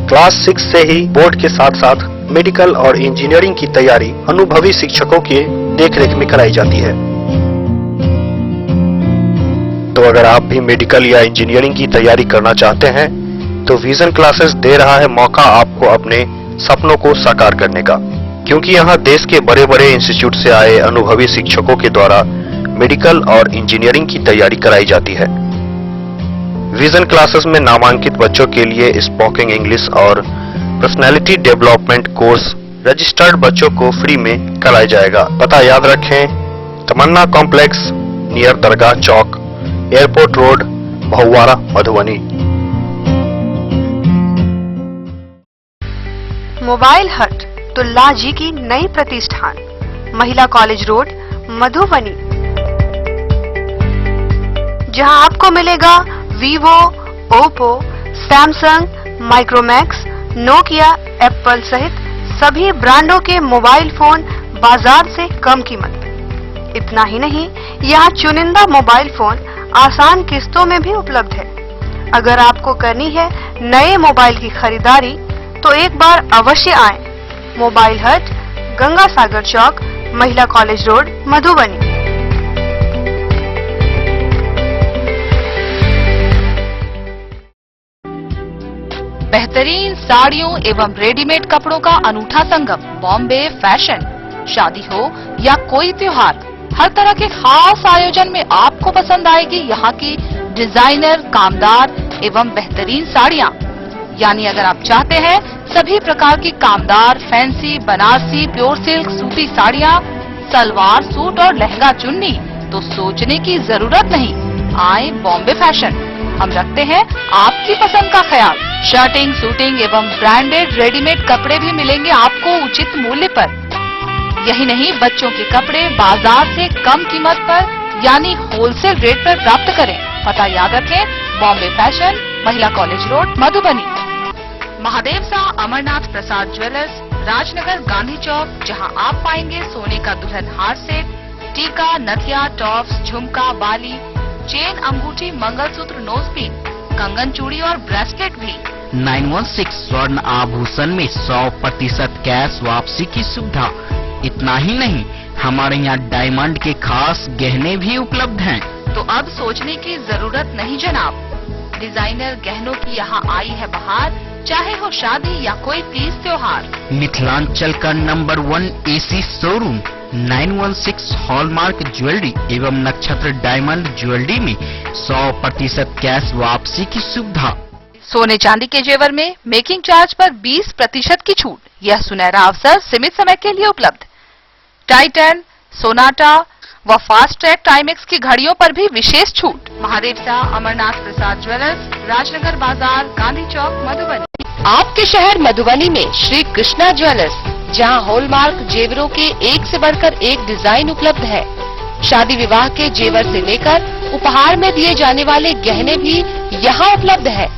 क्लास 6 से ही बोर्ड के साथ साथ मेडिकल और इंजीनियरिंग की तैयारी अनुभवी शिक्षकों के देखरेख में कराई जाती है। तो अगर आप भी मेडिकल या इंजीनियरिंग की तैयारी करना चाहते हैं तो विजन क्लासेस दे रहा है मौका आपको अपने सपनों को साकार करने का, क्योंकि यहाँ देश के बड़े बड़े इंस्टीट्यूट से आए अनुभवी शिक्षकों के द्वारा मेडिकल और इंजीनियरिंग की तैयारी कराई जाती है। विजन क्लासेस में नामांकित बच्चों के लिए स्पोकन इंग्लिश और पर्सनालिटी डेवलपमेंट कोर्स रजिस्टर्ड बच्चों को फ्री में कराया जाएगा। पता याद रखें, तमन्ना कॉम्प्लेक्स नियर दरगाह चौक, एयरपोर्ट रोड, बहुवारा, मधुबनी। मोबाइल हट तुल्ला जी की नई प्रतिष्ठान, महिला कॉलेज रोड, मधुबनी, जहां आपको मिलेगा Vivo, Oppo, Samsung, Micromax, Nokia, Apple सहित सभी ब्रांडों के मोबाइल फोन बाजार से कम कीमत। इतना ही नहीं, यहाँ चुनिंदा मोबाइल फोन आसान किस्तों में भी उपलब्ध है। अगर आपको करनी है नए मोबाइल की खरीदारी तो एक बार अवश्य आएं। मोबाइल हट, गंगा सागर चौक, महिला कॉलेज रोड, मधुबनी। बेहतरीन साड़ियों एवं रेडीमेड कपड़ों का अनूठा संगम बॉम्बे फैशन। शादी हो या कोई त्योहार, हर तरह के खास आयोजन में आपको पसंद आएगी यहाँ की डिजाइनर, कामदार एवं बेहतरीन साड़ियाँ। यानी अगर आप चाहते हैं सभी प्रकार की कामदार, फैंसी, बनारसी, प्योर सिल्क, सूती साड़ियाँ, सलवार सूट और लहंगा चुन्नी, तो सोचने की जरूरत नहीं। आए बॉम्बे फैशन, हम रखते हैं आपकी पसंद का ख्याल। शर्टिंग, सूटिंग एवं ब्रांडेड रेडीमेड कपड़े भी मिलेंगे आपको उचित मूल्य पर। यही नहीं, बच्चों के कपड़े बाजार से कम कीमत पर यानी होलसेल रेट पर प्राप्त करें। पता याद रखें, बॉम्बे फैशन, महिला कॉलेज रोड, मधुबनी। महादेव शाह अमरनाथ प्रसाद ज्वेलर्स, राजनगर, गांधी चौक, जहां आप पाएंगे सोने का दुल्हन हार सेट, टीका, नथिया, टॉप्स, झुमका, बाली, चेन, अंगूठी, मंगलसूत्र, नोजपिन, कंगन चूड़ी और ब्रेसलेट भी। 916 स्वर्ण आभूषण में 100% कैश वापसी की सुविधा। इतना ही नहीं, हमारे यहाँ डायमंड के खास गहने भी उपलब्ध हैं। तो अब सोचने की जरूरत नहीं जनाब, डिजाइनर गहनों की यहाँ आई है बहार, चाहे हो शादी या कोई तीज त्योहार। मिथिलांचल का number 1 AC showroom 916 hallmark jewellery एवं नक्षत्र डायमंड ज्वेलरी में 100% कैश वापसी की सुविधा। सोने चांदी के जेवर में मेकिंग चार्ज पर 20% की छूट। यह सुनहरा अवसर सीमित समय के लिए उपलब्ध। टाइटन, सोनाटा व फास्ट ट्रैक टाइमेक्स की घड़ियों पर भी विशेष छूट। महादेव शाह अमरनाथ प्रसाद ज्वेलर्स, राजनगर बाजार, गांधी चौक, मधुबनी। आपके शहर मधुबनी में श्री कृष्णा ज्वेलर्स, जहां हॉलमार्क जेवरों के एक से बढ़कर एक डिजाइन उपलब्ध है। शादी विवाह के जेवर से लेकर उपहार में दिए जाने वाले गहने भी यहाँ उपलब्ध है।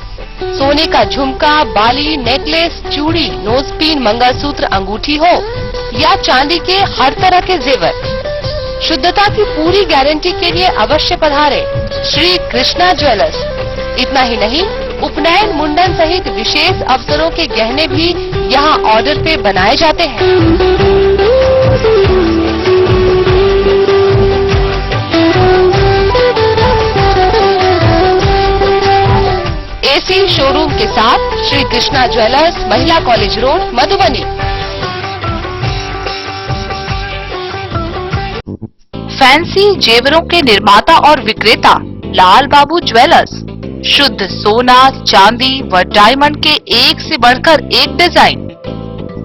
सोने का झुमका, बाली, नेकलेस, चूड़ी, नोजपिन, मंगलसूत्र, अंगूठी हो या चांदी के हर तरह के जेवर, शुद्धता की पूरी गारंटी के लिए अवश्य पधारें श्री कृष्णा ज्वेलर्स। इतना ही नहीं, उपनयन, मुंडन सहित विशेष अवसरों के गहने भी यहाँ ऑर्डर पे बनाए जाते हैं। एसी शोरूम के साथ श्री कृष्णा ज्वेलर्स, महिला कॉलेज रोड, मधुबनी। फैंसी जेवरों के निर्माता और विक्रेता लाल बाबू ज्वेलर्स। शुद्ध सोना, चांदी व डायमंड के एक से बढ़कर एक डिजाइन।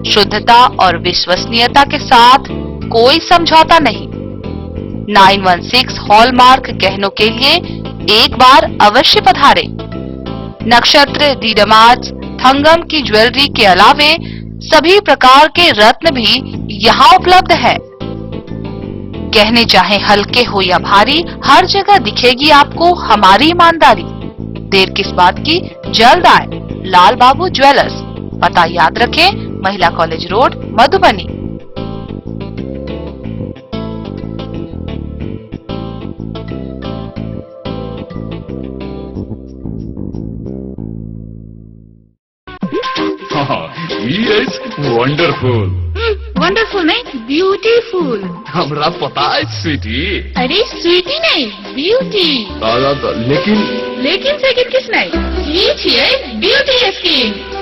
शुद्धता और विश्वसनीयता के साथ कोई समझौता नहीं। 916 हॉलमार्क गहनों के लिए एक बार अवश्य पधारें। नक्षत्र, डीडमार्च, थंगम की ज्वेलरी के अलावे सभी प्रकार के रत्न भी यहाँ उपलब्ध है। गहने चाहे हल्के हो या भारी, हर जगह दिखेगी आपको हमारी ईमानदारी। देर किस बात की, जल्द आए लाल बाबू ज्वेलर्स। पता याद रखें, महिला college road, Madhubani. Yes, wonderful. Wonderful नहीं, ब्यूटीफुल। हमरा पता है स्वीटी। अरे स्वीटी नहीं, ब्यूटी। लेकिन सेकंड किस नहीं, ये छिए ब्यूटी स्कीम।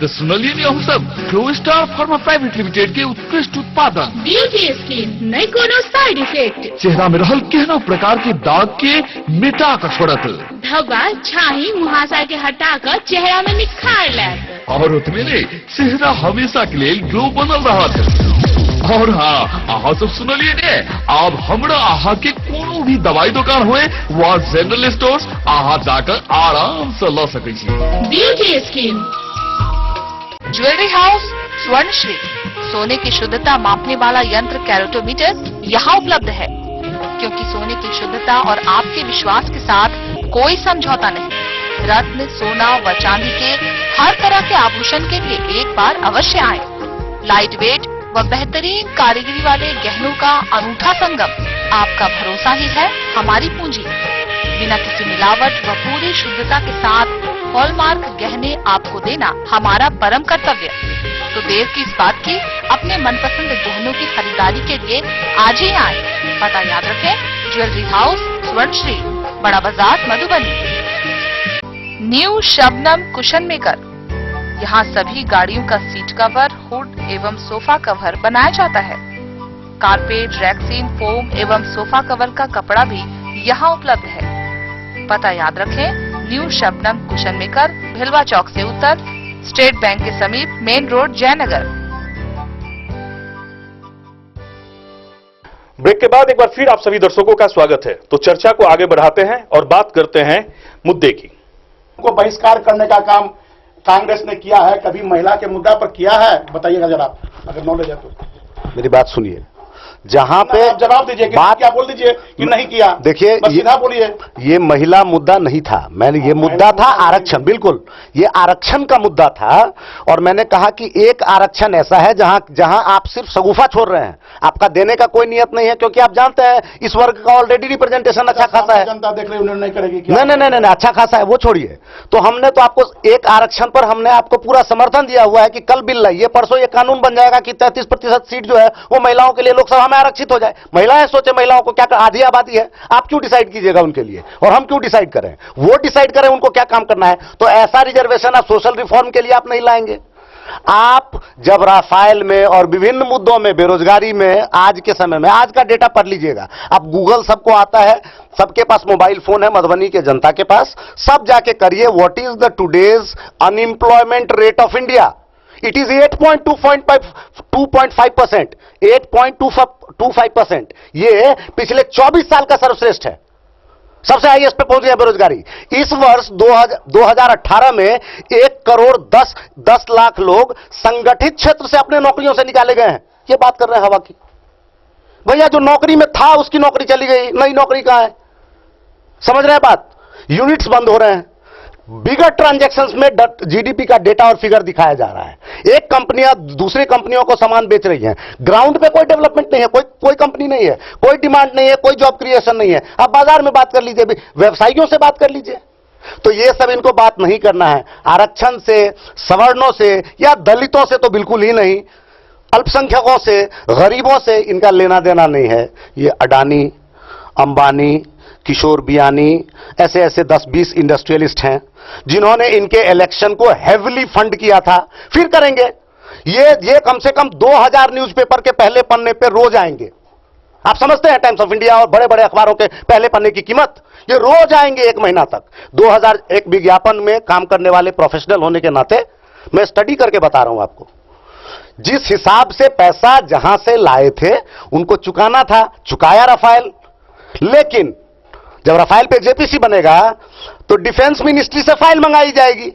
तो सुनलिए नहीं हम सब glow star pharma private limited के उत्कृष्ट उत्पादन ब्यूटी स्कीम, नहीं कोनो साइड इफेक्ट। चेहरा में रहल केहना प्रकार के दाग के मिटा कर छोड़त, धब्बा, छाई, मुहासा के हटा कर चेहरा में निखार लात। और उतने नहीं, चेहरा हमेशा के लिए ग्लो बनल रहा था। और हाँ, आहा सब सुनलिए ने, अब हमरा आहा के कोनो भी दवाई दुकान हुए व जनरल स्टोर्स आहा जाकर आराम से ला सके छी। Beauty scheme. Jewellery house Swarnashree, सोने की शुद्धता मापने वाला यंत्र कैरोटोमीटर यहाँ उपलब्ध है। क्योंकि सोने की शुद्धता और आपके विश्वास के साथ कोई समझौता नहीं। रत्न, सोना व चांदी के हर तरह के आभूषण के लिए एक बार अवश्य आए। लाइट वेट व बेहतरीन कारीगरी वाले गहनों का अनूठा संगम। आपका भरोसा ही है हमारी पूंजी। बिना किसी मिलावट व पूरी शुद्धता के साथ हॉलमार्क गहने आपको देना हमारा परम कर्तव्य। तो देर की इस बात की, अपने मनपसंद गहनों की खरीदारी के लिए आज ही आए। पता याद रखें, ज्वेलरी हाउस स्वर्णश्री, बड़ा बाजार, Madhubani. New Shabnam cushion maker, यहाँ सभी गाड़ियों का सीट कवर, हुड एवं सोफा कवर बनाया जाता है। कारपेट, रैक्सीन, फोम एवं सोफा कवर का कपड़ा भी यहाँ उपलब्ध है। पता याद रखें, न्यू शबनम कुशन मेकर, भिलवा चौक से उत्तर, स्टेट बैंक के समीप, मेन रोड, जयनगर। ब्रेक के बाद एक बार फिर आप सभी दर्शकों का स्वागत है। तो चर्चा को आगे बढ़ाते हैं और बात करते हैं मुद्दे की। को बहिष्कार करने का काम कांग्रेस ने किया है, कभी महिला के मुद्दा पर किया है? बताइएगा जरा, अगर नॉलेज है तो। मेरी बात सुनिए, जहां पे जवाब दीजिए कि बात, क्या बोल दीजिए कि नहीं किया। देखिए सीधा बोलिए। ये महिला मुद्दा नहीं था, मैंने ये मुद्दा था आरक्षण, बिल्कुल ये आरक्षण का मुद्दा था। और मैंने कहा कि एक आरक्षण ऐसा है जहां आप सिर्फ शगुफा छोड़ रहे हैं, आपका देने का कोई नियत नहीं है, क्योंकि आप जानते हैं इस वर्ग का ऑलरेडी रिप्रेजेंटेशन अच्छा खासा है। जनता देख रही नहीं करेगी। नहीं, अच्छा खासा है, वो छोड़िए। तो हमने तो आपको एक आरक्षण पर हमने आपको पूरा समर्थन दिया हुआ है कि कल बिल लाइए, परसों ये कानून बन जाएगा कि 33% सीट जो है वो महिलाओं के लिए लोकसभा में आरक्षित हो जाए। महिलाएं सोचे महिलाओं को क्या, आधी आबादी है, आप क्यों डिसाइड कीजिएगा उनके लिए, और हम क्यों डिसाइड करें, वो डिसाइड करें उनको क्या काम करना है। तो ऐसा रिजर्वेशन आप सोशल रिफॉर्म के लिए आप नहीं लाएंगे। आप जब राफेल में और विभिन्न मुद्दों में, बेरोजगारी में, आज के समय में, आज का डेटा पढ़ लीजिएगा आप, गूगल सबको आता है, सबके पास मोबाइल फोन है, मधुबनी के जनता के पास, सब जाके करिए what is the today's unemployment rate of India. It is 8.25%, 8.25%। ये पिछले 24 साल का सर्वश्रेष्ठ है, सबसे हाईएस्ट पे पहुंच गया बेरोजगारी। इस वर्ष 2018 में 1 करोड़ 10 लाख लोग संगठित क्षेत्र से अपने नौकरियों से निकाले गए हैं। ये बात कर रहे हैं हवा की। भैया जो नौकरी में था उसकी नौकरी चली गई, नई नौकरी कहां है, समझ रहे हैं बात। यूनिट्स बंद हो रहे हैं, बिगर ट्रांजैक्शंस में जीडीपी का डेटा और फिगर दिखाया जा रहा है। एक कंपनियां दूसरी कंपनियों को सामान बेच रही हैं, ग्राउंड पे कोई डेवलपमेंट नहीं है, कोई कंपनी नहीं है, कोई डिमांड नहीं है, कोई जॉब क्रिएशन नहीं है। आप बाजार में बात कर लीजिए, व्यवसायियों से बात कर लीजिए। तो ये सब इनको बात नहीं करना है। आरक्षण से, सवर्णों से या दलितों से तो बिल्कुल ही नहीं, अल्पसंख्यकों से, गरीबों से इनका लेना देना नहीं है। ये अडानी, अंबानी, किशोर बियानी, ऐसे ऐसे 10-20 इंडस्ट्रियलिस्ट हैं जिन्होंने इनके इलेक्शन को हेविली फंड किया था, फिर करेंगे। ये कम से कम 2000 न्यूज़पेपर के पहले पन्ने पे रोज आएंगे। आप समझते हैं टाइम्स ऑफ इंडिया और बड़े बड़े अखबारों के पहले पन्ने की कीमत, ये रोज आएंगे 1 महीना तक। 2001 विज्ञापन में काम करने वाले प्रोफेशनल होने के नाते मैं स्टडी करके बता रहा हूं आपको, जिस हिसाब से पैसा जहां से लाए थे उनको चुकाना था, चुकाया राफेल। लेकिन जब राफेल पे जेपीसी बनेगा तो डिफेंस मिनिस्ट्री से फाइल मंगाई जाएगी।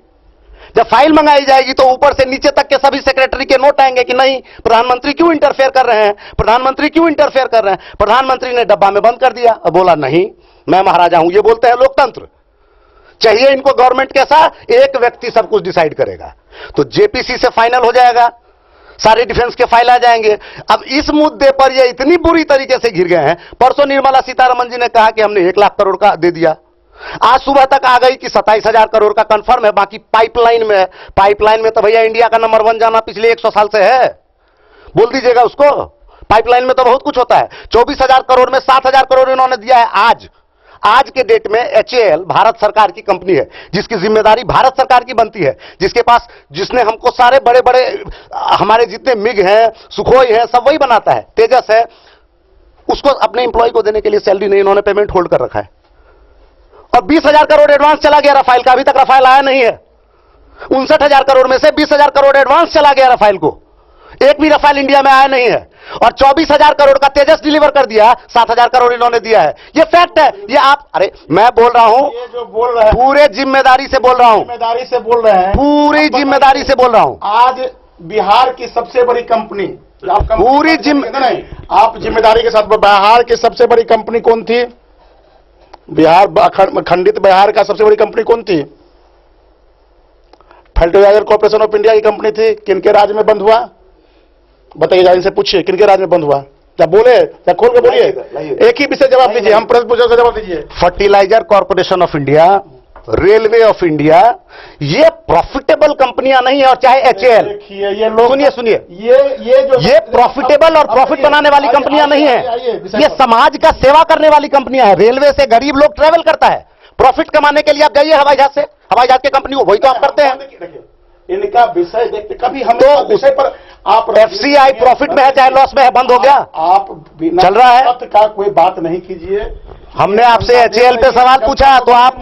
जब फाइल मंगाई जाएगी तो ऊपर से नीचे तक के सभी सेक्रेटरी के नोट आएंगे कि नहीं, प्रधानमंत्री क्यों इंटरफेयर कर रहे हैं, प्रधानमंत्री क्यों इंटरफेयर कर रहे हैं। प्रधानमंत्री ने डब्बा में बंद कर दिया और बोला नहीं मैं महाराजा हूं। ये बोलते हैं लोकतंत्र। चाहिए इनको गवर्नमेंट कैसा, एक व्यक्ति सब कुछ डिसाइड करेगा। तो जेपीसी से फाइनल हो जाएगा, सारे डिफेंस के फाइल आ जाएंगे। अब इस मुद्दे पर ये इतनी बुरी तरीके से घिर गए हैं। परसों निर्मला सीतारमण जी ने कहा कि हमने 1 लाख करोड़ का दे दिया, आज सुबह तक आ गई कि 27,000 करोड़ का कंफर्म है, बाकी पाइपलाइन में है। पाइपलाइन में तो भैया इंडिया का नंबर 1 जाना पिछले 100 साल से है, बोल दीजिएगा उसको। पाइपलाइन में तो बहुत कुछ होता है। 24,000 करोड़ में 7,000 करोड़ इन्होंने दिया है। आज के डेट में HAL भारत सरकार की कंपनी है, जिसकी जिम्मेदारी भारत सरकार की बनती है, जिसने हमको सारे बड़े बड़े हमारे जितने मिग हैं, सुखोई हैं, सब वही बनाता है, तेजस है। उसको अपने इंप्लॉय को देने के लिए सैलरी नहीं, इन्होंने पेमेंट होल्ड कर रखा है। और 20,000 करोड़ एडवांस चला गया राफेल का, अभी तक राफेल आया नहीं है। 59,000 करोड़ में से 20,000 करोड़ एडवांस चला गया राफेल को, एक भी राफेल इंडिया में आया नहीं है। और 24,000 करोड़ का तेजस डिलीवर कर दिया, 7,000 करोड़ इन्होंने दिया है। ये फैक्ट है। ये आप, अरे मैं बोल रहा हूं, ये जो बोल रहे हैं पूरे जिम्मेदारी से बोल रहा हूं, जिम्मेदारी से बोल रहे हैं, पूरी जिम्मेदारी से बोल रहा हूं। आज बिहार की सबसे बड़ी कंपनी, पूरी नहीं, आप जिम्मेदारी के साथ, बिहार की सबसे बड़ी कंपनी कौन थी? बिहार खंडित बिहार का सबसे बड़ी कंपनी कौन थी? फर्टिलाइजर कॉर्पोरेशन ऑफ इंडिया की कंपनी थी। किनके राज में बंद हुआ बताइए, इनसे पूछिए किनके राज में बंद हुआ। क्या बोले, क्या खोल के बोलिए, एक ही विषय जवाब दीजिए, हम प्रश्न पूछे जवाब दीजिए। Fertilizer Corporation of India, railway of India, ये प्रॉफिटेबल कंपनियां नहीं है। और चाहे HAL, ये लोग सुनिए, ये प्रॉफिटेबल और प्रॉफिट बनाने वाली कंपनियां नहीं है, ये समाज का सेवा करने वाली कंपनियां हैं। रेलवे से गरीब लोग ट्रेवल करता है, प्रॉफिट कमाने के लिए आप जाइए हवाई जहाज से, हवाई जहाज की कंपनी को, वही तो आप करते हैं। इनका विषय देखते कभी हम तो विषय पर आप FCI प्रॉफिट में है चाहे लॉस में है, बंद हो गया, आप चल रहा है। का कोई बात नहीं कीजिए। हमने आपसे HAL पे सवाल पूछा तो आप,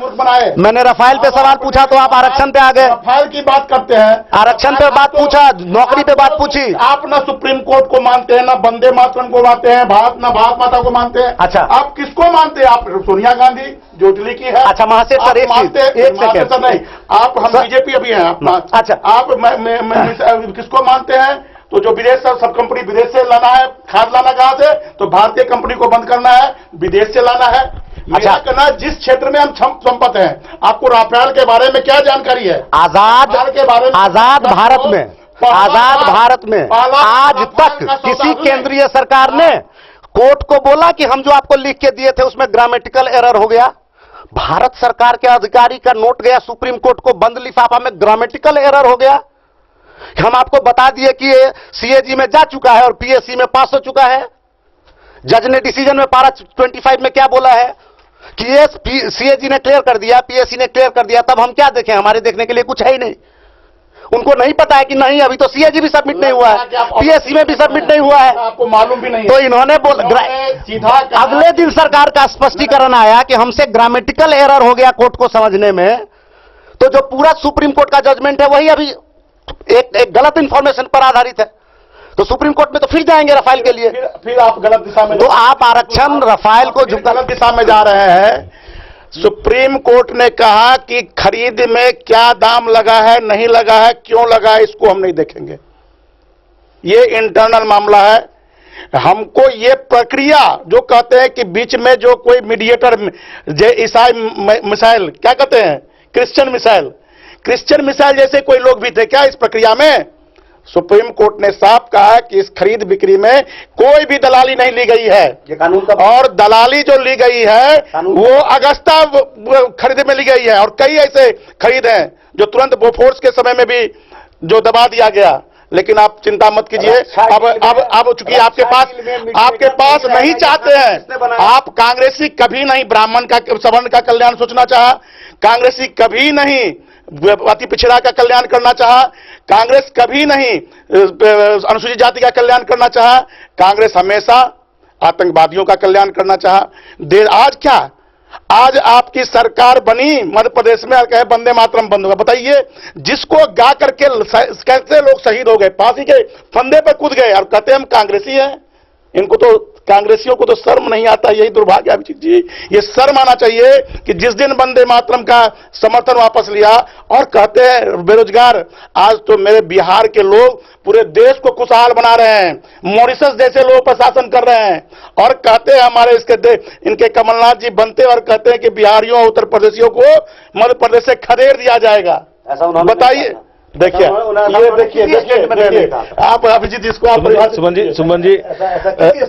मैंने राफेल पे सवाल पूछा तो आप आरक्षण पे आ गए। राफेल की बात करते हैं, आरक्षण पे बात पूछा, नौकरी पे बात पूछी। आप ना सुप्रीम कोर्ट को मानते हैं, ना वंदे मातरम को मानते हैं, भारत माता को मानते हैं। अच्छा, आप किसको मानते हैं? आप सोनिया गांधी जो दिल्ली की है। अच्छा महाशय सर, एक सेकंड, नहीं, आप हम बीजेपी अभी हैं। आप अच्छा, आप किसको मानते हैं? तो जो विदेश से सब कंपनी विदेश से लाना है, खाद लाना कहां से, तो भारतीय कंपनी को बंद करना है, विदेश से लाना है। मेरा कहना जिस क्षेत्र में हम संपत हैं, आपको राफेल के बारे में क्या जानकारी है? आजाद के बारे में आजाद भारत में आज तक किसी केंद्रीय सरकार ने कोर्ट को बोला कि हम जो आपको लिख के दिए थे उसमें ग्रामेटिकल एरर हो गया? भारत सरकार के अधिकारी का नोट गया सुप्रीम कोर्ट को, बंद लिफाफा में ग्रामेटिकल एरर हो गया। हम आपको बता दिए कि ये सीएजी में जा चुका है और पीएससी में पास हो चुका है। जज ने डिसीजन में पारा 25 में क्या बोला है कि ये सीएजी ने क्लियर कर दिया, पीएससी ने क्लियर कर दिया, तब हम क्या देखें? हमारे देखने के लिए कुछ है ही नहीं। उनको नहीं पता है कि नहीं अभी तो सीएजी भी सबमिट नहीं हुआ है, पीएससी में भी सबमिट नहीं हुआ है, आपको मालूम भी नहीं। तो इन्होंने सीधा अगले दिन सरकार का स्पष्टीकरण आया कि हमसे ग्रामेटिकल एरर हो गया कोर्ट को समझने में। तो जो पूरा सुप्रीम कोर्ट का जजमेंट है वही अभी एक गलत इंफॉर्मेशन पर आधारित है। तो सुप्रीम कोर्ट में तो फिर जाएंगे रफाल के लिए। फिर आप गलत दिशा में, तो आप आरक्षण रफाल को गलत दिशा में जा रहे हैं। सुप्रीम कोर्ट ने कहा कि खरीद में क्या दाम लगा है, नहीं लगा है, क्यों लगा है, इसको हम नहीं देखेंगे। ये इंटरनल मामला है। हमको ये प्रक्रिया जो कहते हैं कि बीच में जो कोई मीडिएटर, ईसाई मिसाइल क्या कहते हैं, क्रिश्चियन मिसाइल जैसे कोई लोग भी थे क्या इस प्रक्रिया में? सुप्रीम कोर्ट ने साफ कहा है कि इस खरीद बिक्री में कोई भी दलाली नहीं ली गई है। ये कानून का और दलाली जो ली गई है वो अगस्ता खरीद में ली गई है, और कई ऐसे खरीद हैं जो तुरंत बोफोर्स के समय में भी जो दबा दिया गया। लेकिन आप चिंता मत कीजिए, अब चूंकि आपके पास नहीं चाहते हैं, आप कांग्रेसी कभी नहीं ब्राह्मण का, सवर्ण का कल्याण सोचना चाहा, कांग्रेसी कभी नहीं अति पिछड़ा का कल्याण करना चाहा, कांग्रेस कभी नहीं अनुसूचित जाति का कल्याण करना चाहा, कांग्रेस हमेशा आतंकवादियों का कल्याण करना चाहा। आज क्या, आज आपकी सरकार बनी मध्य प्रदेश में और कहे वंदे मातरम बंद होगा। बताइए, जिसको गा करके कैसे लोग शहीद हो गए, फांसी के फंदे पर कूद गए, और कहते हम कांग्रेसी हैं। इनको तो, कांग्रेसियों को तो शर्म नहीं आता। यही दुर्भाग्य है अभिजीत जी, ये शर्म आना चाहिए कि जिस दिन वंदे मातरम का समर्थन वापस लिया और कहते हैं बेरोजगार, आज तो मेरे बिहार के लोग पूरे देश को खुशहाल बना रहे हैं, मॉरिशस जैसे लोग प्रशासन कर रहे हैं, और कहते हैं हमारे इनके कमलनाथ जी बनते और कहते हैं कि बिहारियों उत्तर प्रदेशियों को मध्य प्रदेश से खदेड़ दिया जाएगा। बताइए, देखिए आप अभिजीत इसको आप सुमन जी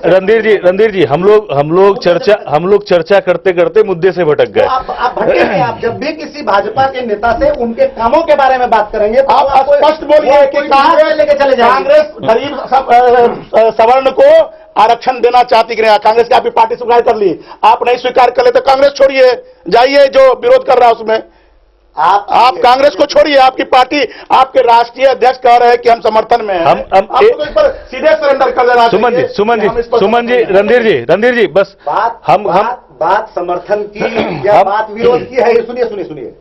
रणधीर जी हम लोग चर्चा करते करते मुद्दे से भटक गए। आप जब भी किसी भाजपा के नेता से उनके कामों के बारे में बात करेंगे तो आप स्पष्ट बोलिए कि लेके चले जाएंगे। कांग्रेस गरीब सवर्ण को आरक्षण देना चाहती कि नहीं? कांग्रेस की आपकी पार्टी स्वीकार कर ली, आप नहीं स्वीकार कर ले तो कांग्रेस छोड़िए, जाइए जो विरोध कर रहा है उसमें। आप कांग्रेस को छोड़िए, आपकी पार्टी, आपके राष्ट्रीय अध्यक्ष कह रहे हैं कि हम समर्थन में हैं। हम तो इस पर सीधे सरेंडर कर देना। सुमन जी रणधीर जी बस बात समर्थन की या बात विरोध की है। सुनिए,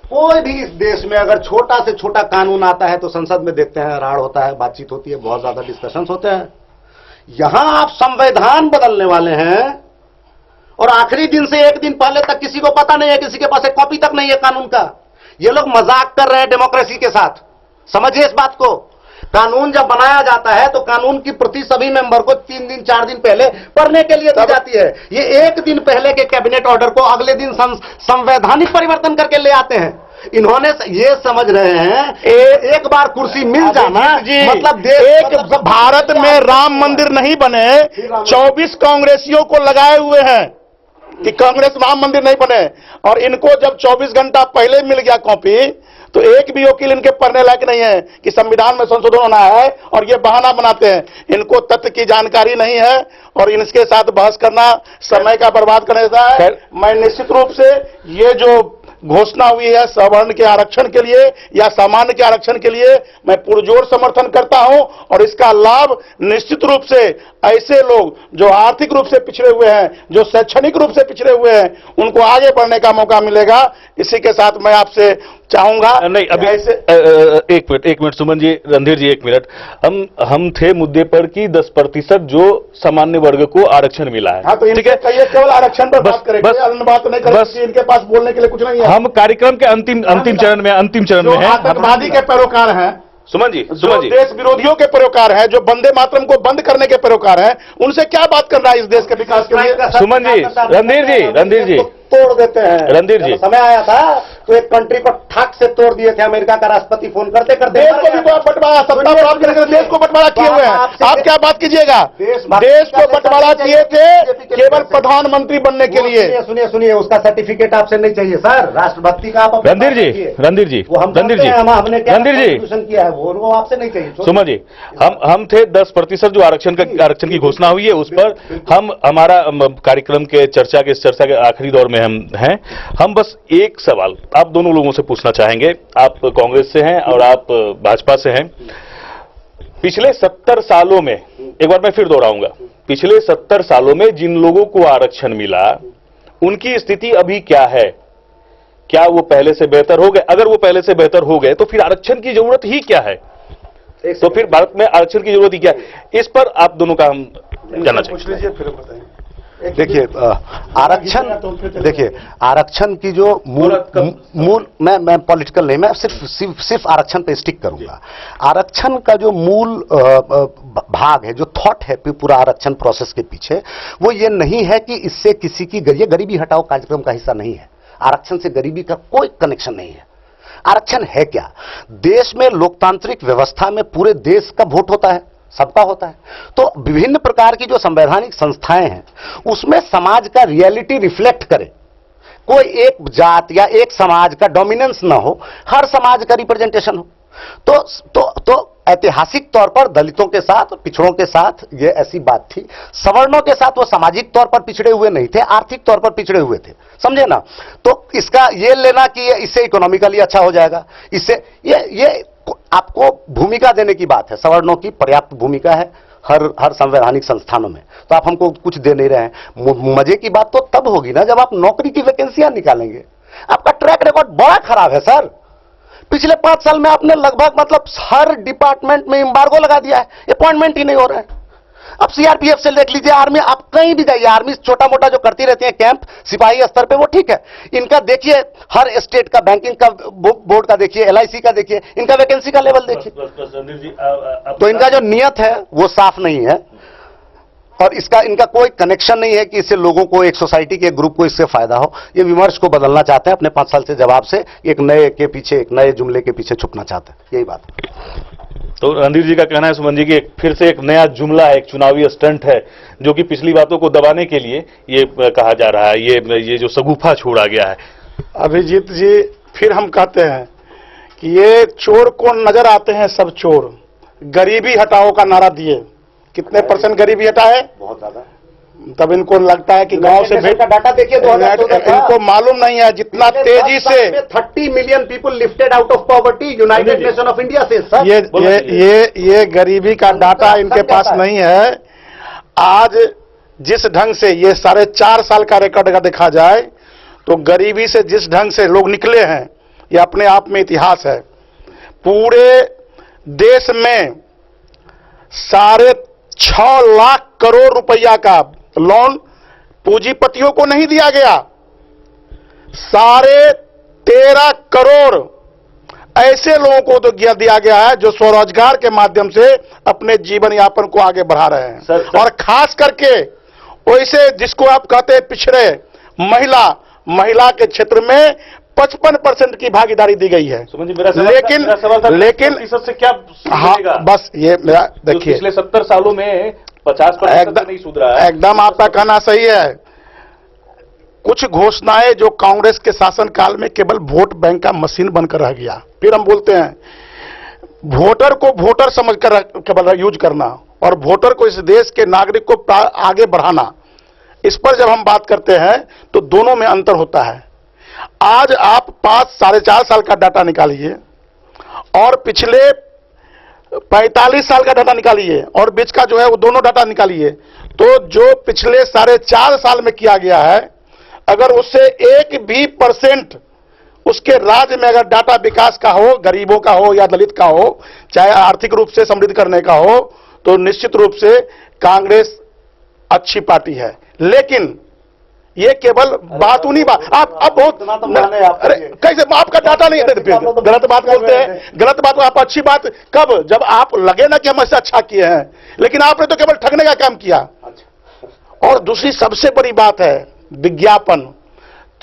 कोई भी इस देश में अगर छोटा से छोटा कानून आता है तो संसद में देखते हैं, राड़ होता है, बातचीत होती है, बहुत ज्यादा डिस्कशंस होते हैं। यहां आप संविधान बदलने वाले हैं और आखिरी दिन से एक दिन पहले तक किसी को पता नहीं है, किसी के पास एक कॉपी तक नहीं है कानून का। ये लोग मजाक कर रहे हैं डेमोक्रेसी के साथ, समझिए इस बात को। कानून जब बनाया जाता है तो कानून की प्रति सभी मेंबर को 3 दिन 4 दिन पहले पढ़ने के लिए दी जाती है। ये एक दिन पहले के कैबिनेट ऑर्डर को अगले दिन संवैधानिक परिवर्तन करके ले आते हैं। इन्होंने ये समझ रहे हैं एक बार कुर्सी मिल जाना मतलब एक भारत में राम मंदिर नहीं बने, 24 कांग्रेसियों को लगाए हुए हैं कि कांग्रेस राम मंदिर नहीं बने, और इनको जब 24 घंटा पहले मिल गया कॉपी तो एक भी वकील इनके पढ़ने लायक नहीं है कि संविधान में संशोधन होना है, और ये बहाना बनाते हैं। इनको तथ्य की जानकारी नहीं है और इनके साथ बहस करना समय का बर्बाद करने जैसा है। मैं निश्चित रूप से ये जो घोषणा हुई है सवर्ण के आरक्षण के लिए या सामान्य के आरक्षण के लिए, मैं पुरजोर समर्थन करता हूं, और इसका लाभ निश्चित रूप से ऐसे लोग जो आर्थिक रूप से पिछड़े हुए हैं, जो शैक्षणिक रूप से पिछड़े हुए हैं, उनको आगे बढ़ने का मौका मिलेगा। इसी के साथ मैं आपसे चाहूंगा नहीं अभी ऐसे एक मिनट सुमन जी, रणधीर जी एक मिनट। हम थे मुद्दे पर कि 10% जो सामान्य वर्ग को आरक्षण मिला है। हाँ, तो ठीक है, केवल आरक्षण पर बात करेंगे, अन्य बात नहीं करेंगे, इनके पास बोलने के लिए कुछ नहीं है। हम कार्यक्रम के अंतिम चरण में हैं। आतंकवादी के पैरोकार हैं, सुमन जी, जो देश विरोधियों के पैरोकार हैं, जो वंदे मातरम को बंद करने के पैरोकार हैं, उनसे क्या बात करना है इस देश के विकास के लिए? सुमन जी, रणधीर जी तोड़ देते हैं। रणधीर जी, समय आया था तो एक कंट्री को ठाक से तोड़ दिए थे अमेरिका का राष्ट्रपति फोन करते करते। देश को भी तो आप बंटवारा, सत्ता प्राप्त करने के लिए देश को बंटवारा किए हुए हैं। आप क्या बात कीजिएगा? देश को बंटवारा किए थे केवल प्रधानमंत्री बनने के लिए। सुनिए, उसका सर्टिफिकेट आपसे नहीं चाहिए सर, राष्ट्रभक्ति का आप रणधीर जी हमने किया है वो आपसे नहीं चाहिए। सुमन जी, हम थे 10% जो आरक्षण की घोषणा हुई है, उस पर हम हमारा कार्यक्रम के चर्चा के आखिरी दौर में हम हैं। हम बस एक सवाल आप दोनों लोगों से पूछना चाहेंगे। आप कांग्रेस से हैं और आप भाजपा से हैं। पिछले 70 सालों में, एक बार मैं फिर दोहराऊंगा, पिछले 70 सालों में जिन लोगों को आरक्षण मिला उनकी स्थिति अभी क्या है? क्या वो पहले से बेहतर हो गए? अगर वो पहले से बेहतर हो गए तो फिर आरक्षण की जरूरत ही क्या है? तो फिर भारत में आरक्षण की जरूरत ही क्या है? इस पर आप दोनों का हम जानना चाहिए। देखिए, आरक्षण की जो मूल मैं पॉलिटिकल नहीं, मैं सिर्फ आरक्षण पे स्टिक करूंगा। आरक्षण का जो मूल भाग है, जो थॉट है पूरा आरक्षण प्रोसेस के पीछे, वो ये नहीं है कि इससे किसी की गरीबी हटाओ कार्यक्रम का हिस्सा नहीं है। आरक्षण से गरीबी का कोई कनेक्शन नहीं है। आरक्षण है क्या? देश में लोकतांत्रिक व्यवस्था में पूरे देश का वोट होता है, सबका होता है। तो विभिन्न प्रकार की जो संवैधानिक संस्थाएं हैं उसमें समाज का रियलिटी रिफ्लेक्ट करे, कोई एक जात या एक समाज का डोमिनेंस ना हो, हर समाज का रिप्रेजेंटेशन हो। तो ऐतिहासिक तौर पर दलितों के साथ, पिछड़ों के साथ ये ऐसी बात थी। सवर्णों के साथ वो सामाजिक तौर पर पिछड़े हुए नहीं थे, आर्थिक तौर पर पिछड़े हुए थे, समझे ना? तो इसका ये लेना कि इससे इकोनॉमिकली अच्छा हो जाएगा, इससे ये आपको भूमिका देने की बात है। सवर्णों की पर्याप्त भूमिका है हर संवैधानिक संस्थानों में, तो आप हमको कुछ दे नहीं रहे हैं। मजे की बात तो तब होगी ना जब आप नौकरी की वैकेंसियां निकालेंगे। आपका ट्रैक रिकॉर्ड बड़ा खराब है सर। पिछले 5 साल में आपने लगभग हर डिपार्टमेंट में एम्बार्गो लगा दिया है, अपॉइंटमेंट ही नहीं हो रहा है। अब सीआरपीएफ से देख लीजिए, आर्मी, आप कहीं भी जाइए, आर्मी छोटा मोटा जो करती रहती है कैंप सिपाही स्तर पे, वो ठीक है। इनका देखिए, हर स्टेट का बैंकिंग का बोर्ड का देखिए, एलआईसी का देखिए, इनका वैकेंसी का लेवल देखिए। तो इनका जो नियत है वो साफ नहीं है और इनका कोई कनेक्शन नहीं है कि इससे लोगों को, एक सोसाइटी के ग्रुप को इससे फायदा हो। ये विमर्श को बदलना चाहते हैं अपने 5 साल से जवाब से, एक नए के पीछे, एक नए जुमले के पीछे छुपना चाहते हैं, यही बात। तो रणधीर जी का कहना है सुमन जी की फिर से एक नया जुमला है, एक चुनावी स्टंट है जो कि पिछली बातों को दबाने के लिए ये कहा जा रहा है, ये जो सगुफा छोड़ा गया है। अभिजीत जी, फिर हम कहते हैं कि ये चोर को नजर आते हैं सब चोर, गरीबी हटाओ का नारा दिए, कितने % गरीबी हटा है? बहुत ज्यादा। तब इनको लगता है कि गांव से भेंट का डाटा देखिए, इनको मालूम नहीं है जितना तेजी से 30 million people lifted out of poverty United nation of India से सर। ये गरीबी का डाटा इनके पास नहीं है। आज जिस ढंग से ये 4.5 साल का रिकॉर्ड का देखा जाए तो गरीबी से जिस ढंग से लोग निकले हैं, ये अपने आप में इतिहास है। पूरे देश में 6.5 लाख करोड़ रुपया का लोन पूंजीपतियों को नहीं दिया गया। 13.5 करोड़ ऐसे लोगों को तो दिया गया है जो स्वरोजगार के माध्यम से अपने जीवन यापन को आगे बढ़ा रहे हैं। और खास करके वैसे जिसको आप कहते हैं पिछड़े, महिला के क्षेत्र में 55% की भागीदारी दी गई है। लेकिन से क्या? हाँ, बस ये मेरा देखिए, पिछले 70 सालों में 50% नहीं सुधरा है। एकदम आपका कहना सही है। कुछ घोषणाएं जो कांग्रेस के शासनकाल में केवल वोट बैंक का मशीन बनकर रह गया। फिर हम बोलते हैं वोटर को वोटर समझकर केवल यूज करना और वोटर को, इस देश के नागरिक को आगे बढ़ाना, इस पर जब हम बात करते हैं तो दोनों में अंतर होता है। आज आप 4.5 साल का डाटा निकालिए और पिछले 45 साल का डाटा निकालिए और बीच का जो है वो दोनों डाटा निकालिए, तो जो पिछले 4.5 साल में किया गया है, अगर उससे 1 भी % उसके राज्य में अगर डाटा विकास का हो, गरीबों का हो या दलित का हो, चाहे आर्थिक रूप से समृद्ध करने का हो, तो निश्चित रूप से कांग्रेस अच्छी पार्टी है। लेकिन ये केवल बात उन्हीं बात आप अब बहुत अरे कैसे आपका डाटा नहीं है, गलत बात बोलते हैं, गलत बात आप अच्छी बात कब, जब आप लगे ना कि हम ऐसे अच्छा किए हैं, लेकिन आपने तो केवल ठगने का काम किया। और दूसरी सबसे बड़ी बात है विज्ञापन।